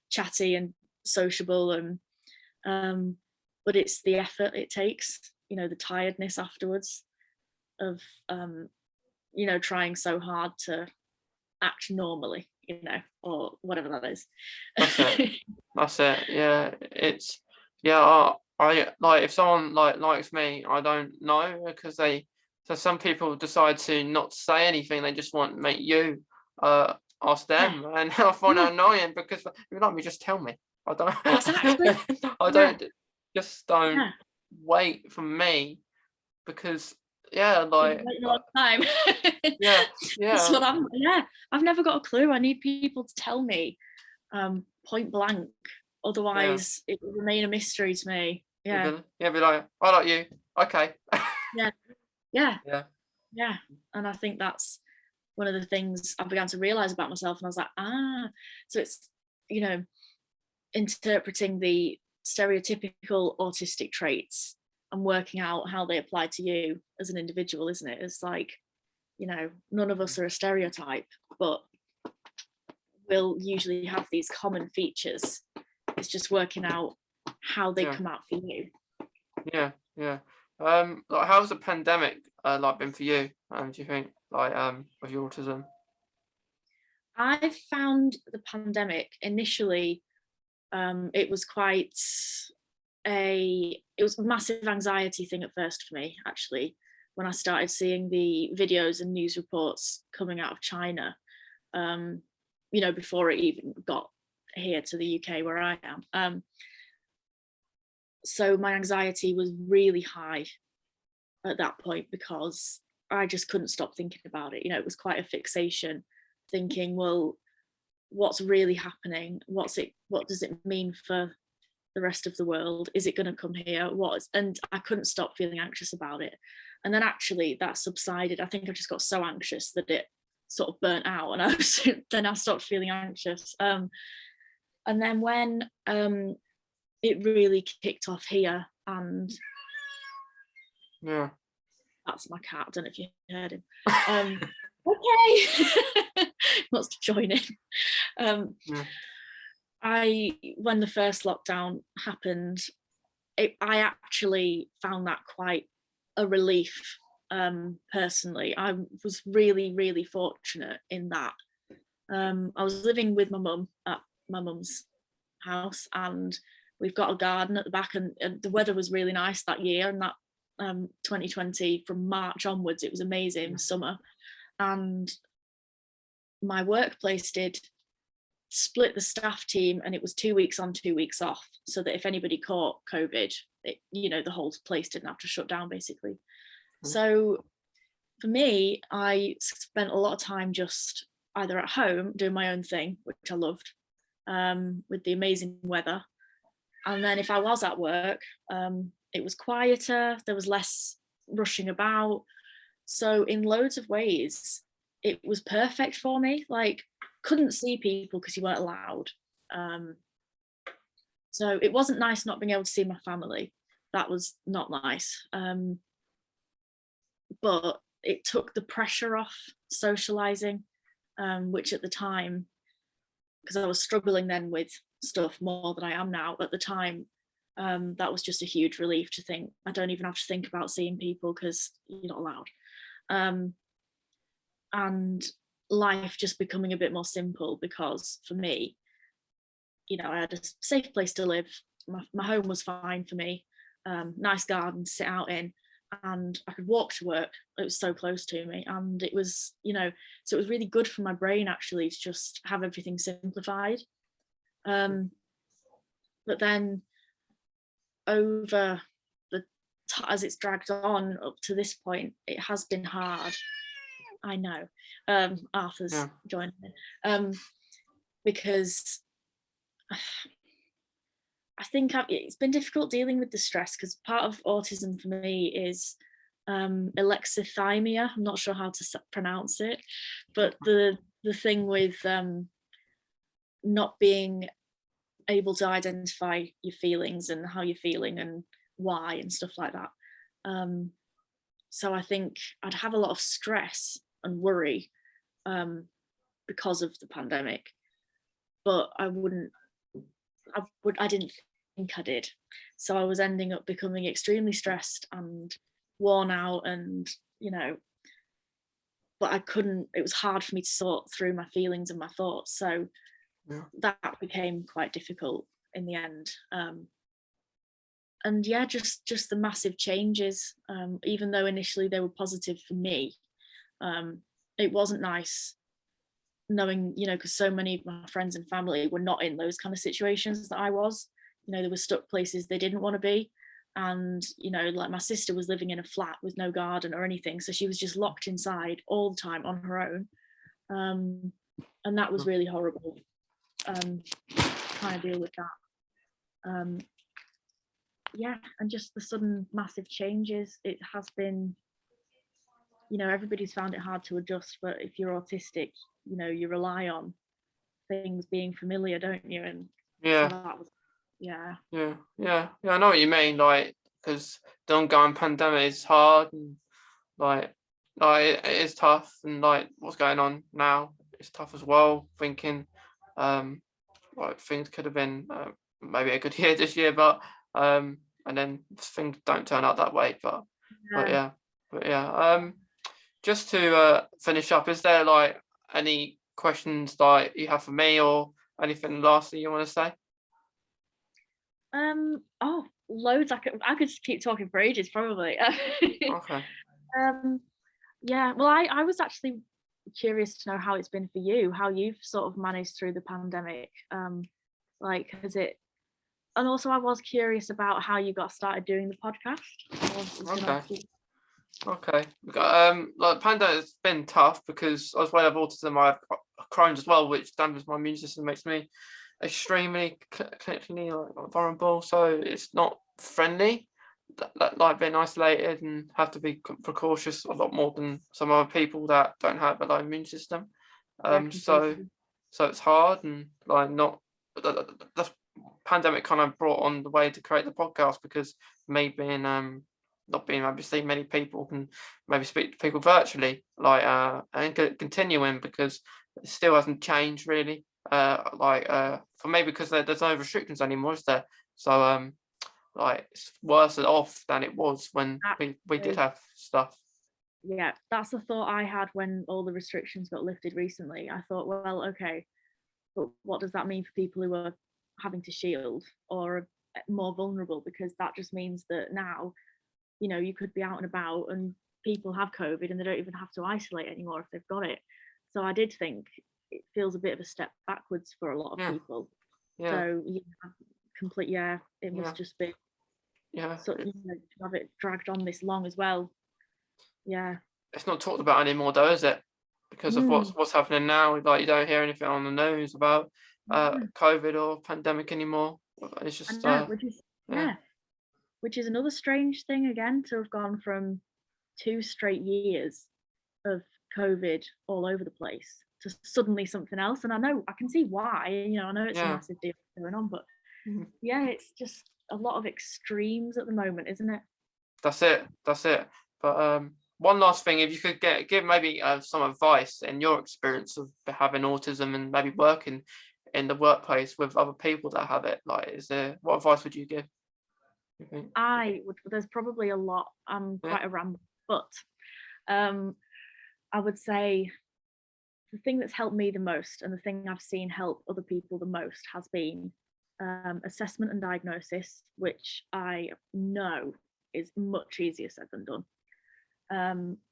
chatty and sociable, and but it's the effort it takes, the tiredness afterwards of, trying so hard to act normally, or whatever that is. that's it. That's it. Yeah, it's yeah. I like if someone likes me, I don't know because they. So some people decide to not say anything. They just want to make you ask Yeah, them, and I find yeah, that annoying because if you like me, just tell me. I don't. exactly. I Yeah, don't. Just don't yeah. wait for me because yeah, You've been waiting a long time. yeah, That's yeah, what I'm. Yeah, I've never got a clue. I need people to tell me, point blank. yeah. Otherwise, it will remain a mystery to me. Yeah, Be like, I like you. Okay. yeah, yeah, Yeah. yeah. And I think that's one of the things I began to realize about myself. And I was like, so it's, you know, interpreting the stereotypical autistic traits and working out how they apply to you as an individual, isn't it? It's like, none of us are a stereotype, but we'll usually have these common features. It's just working out how they Yeah. come out for you. Yeah. Like how's the pandemic like been for you? Do you think with your autism? I found the pandemic initially, it was quite it was a massive anxiety thing at first for me, actually, when I started seeing the videos and news reports coming out of China, before it even got here to the UK where I am. So my anxiety was really high at that point, because I just couldn't stop thinking about it. It was quite a fixation, thinking, well, what's really happening? What does it mean for the rest of the world? Is it going to come here? And I couldn't stop feeling anxious about it. And then actually that subsided. I think I just got so anxious that it sort of burnt out, and then I stopped feeling anxious. And then when it really kicked off here, and Yeah. that's my cat. I don't know if you heard him. Okay, wants to join in. Yeah. When the first lockdown happened, I actually found that quite a relief. Personally, I was really, really fortunate in that. I was living with my mum at my mum's house, and we've got a garden at the back, and the weather was really nice that year, and that 2020 from March onwards, it was amazing summer. And my workplace did split the staff team, and it was 2 weeks on, 2 weeks off, so that if anybody caught COVID, the whole place didn't have to shut down, basically. So for me, I spent a lot of time just either at home doing my own thing, which I loved, with the amazing weather. And then if I was at work, it was quieter, there was less rushing about. So in loads of ways, it was perfect for me. Like, couldn't see people because you weren't allowed. So it wasn't nice not being able to see my family. That was not nice. But it took the pressure off socializing, which at the time, because I was struggling then with stuff more than I am now, at the time, that was just a huge relief to think I don't even have to think about seeing people because you're not allowed. And life just becoming a bit more simple, because for me, I had a safe place to live. My home was fine for me. Nice garden to sit out in, and I could walk to work. It was so close to me, and it was, so it was really good for my brain actually to just have everything simplified. But then over as it's dragged on up to this point, it has been hard. I know. Arthur's joining in, because I think it's been difficult dealing with the stress, because part of autism for me is alexithymia. I'm not sure how to pronounce it, but the thing with not being able to identify your feelings and how you're feeling and why and stuff like that. So I think I'd have a lot of stress and worry because of the pandemic, but I didn't think I did. So I was ending up becoming extremely stressed and worn out, and but I couldn't, it was hard for me to sort through my feelings and my thoughts. So that became quite difficult in the end. And yeah, just the massive changes, even though initially they were positive for me, it wasn't nice knowing, because so many of my friends and family were not in those kind of situations that I was. They were stuck places they didn't want to be. And, like my sister was living in a flat with no garden or anything. So she was just locked inside all the time on her own. And that was really horrible, trying to deal with that. Yeah, and just the sudden massive changes. It has been, everybody's found it hard to adjust, but if you're autistic, you rely on things being familiar, don't you? And Yeah. so that was, yeah, I know what you mean, like, because the ongoing pandemic is hard, and like it is tough, and like what's going on now is tough as well, thinking like things could have been maybe a good year this year, but and then things don't turn out that way, but just to finish up, is there like any questions like you have for me, or anything lastly you want to say? Oh, loads. I could just keep talking for ages, probably. Okay. Yeah, well, I was actually curious to know how it's been for you, how you've sort of managed through the pandemic. Like, has it, and also I was curious about how you got started doing the podcast. Okay. Like Panda has been tough because as well as autism, I have Crohn's as well, which damages my immune system, makes me extremely clinically vulnerable. So it's not friendly. Like being isolated and have to be precautious a lot more than some other people that don't have a low immune system. So it's hard, and like not that's pandemic kind of brought on the way to create the podcast, because me being not being able to see many people, can maybe speak to people virtually, like and continuing, because it still hasn't changed really. For me, because there's no restrictions anymore, is there? So like it's worse off than it was when we did Actually, have stuff. yeah, that's the thought I had when all the restrictions got lifted recently. I thought, well, okay, but what does that mean for people who are having to shield or are more vulnerable? Because that just means that now, you know, you could be out and about and people have COVID and they don't even have to isolate anymore if they've got it. So I did think it feels a bit of a step backwards for a lot of Yeah, people. yeah, So yeah, yeah, it yeah, must just be yeah. so, you know, to have it dragged on this long as well. Yeah. It's not talked about anymore though, is it? Because of Mm. what's happening now. Like, you don't hear anything on the news about Yeah. COVID or pandemic anymore. It's I just know, which is yeah, yeah, which is another strange thing again to have gone from 2 straight years of COVID all over the place to suddenly something else. And I know I can see why, you know, I know it's a yeah. massive deal going on, but Mhm. yeah, it's just a lot of extremes at the moment, isn't it? That's it. That's it. But one last thing, if you could give maybe some advice in your experience of having autism and maybe working in the workplace with other people that have it, like, what advice would you give? You think? There's probably a lot. I'm Yeah. quite a rambler, but um, I would say the thing that's helped me the most and the thing I've seen help other people the most has been assessment and diagnosis, which I know is much easier said than done.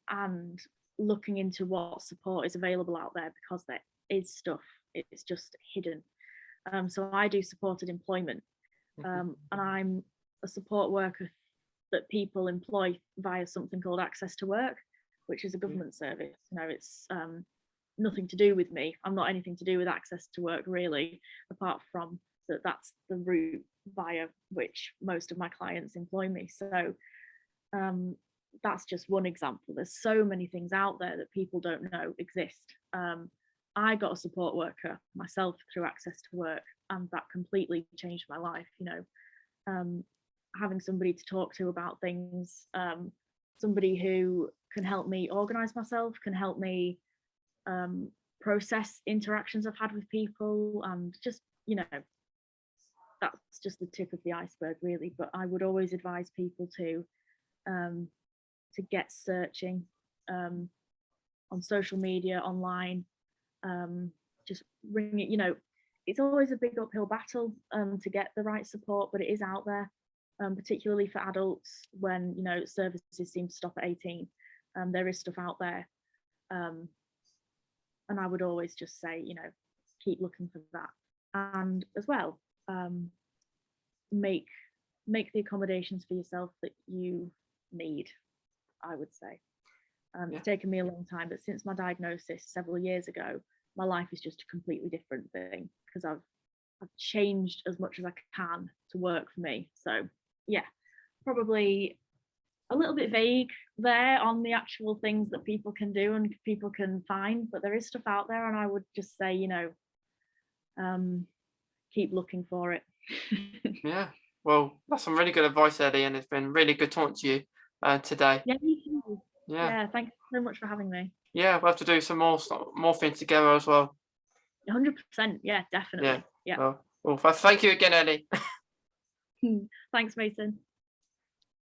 And looking into what support is available out there, because there is stuff, it's just hidden. So I do supported employment, Mhm. and I'm a support worker that people employ via something called Access to Work, which is a Yeah. government service. You know, it's nothing to do with me. I'm not anything to do with Access to Work really, apart from that that's the route via which most of my clients employ me. So um, that's just one example. There's so many things out there that people don't know exist. I got a support worker myself through Access to Work, and that completely changed my life. You know, having somebody to talk to about things, somebody who can help me organize myself, can help me process interactions I've had with people, and just, you know, that's just the tip of the iceberg really. But I would always advise people um, to get searching um, on social media, online, just ring it, you know, it's always a big uphill battle to get the right support, but it is out there, particularly for adults when, you know, services seem to stop at 18. There is stuff out there. Um, and I would always just say, you know, keep looking for that. And as well, make the accommodations for yourself that you need, I would say. Yeah. It's taken me a long time, but since my diagnosis several years ago, my life is just a completely different thing because I've changed as much as I can to work for me. So yeah, probably a little bit vague there on the actual things that people can do and people can find, but there is stuff out there, and I would just say, you know, keep looking for it. Yeah. Well, that's some really good advice, Eddie, and it's been really good talking to you today. Yeah, you too. Yeah. Yeah, thanks so much for having me. Yeah, we'll have to do some more things together as well. 100%. Yeah, Yeah. definitely. Yeah. Well, thank you again, Eddie. Thanks, Mason.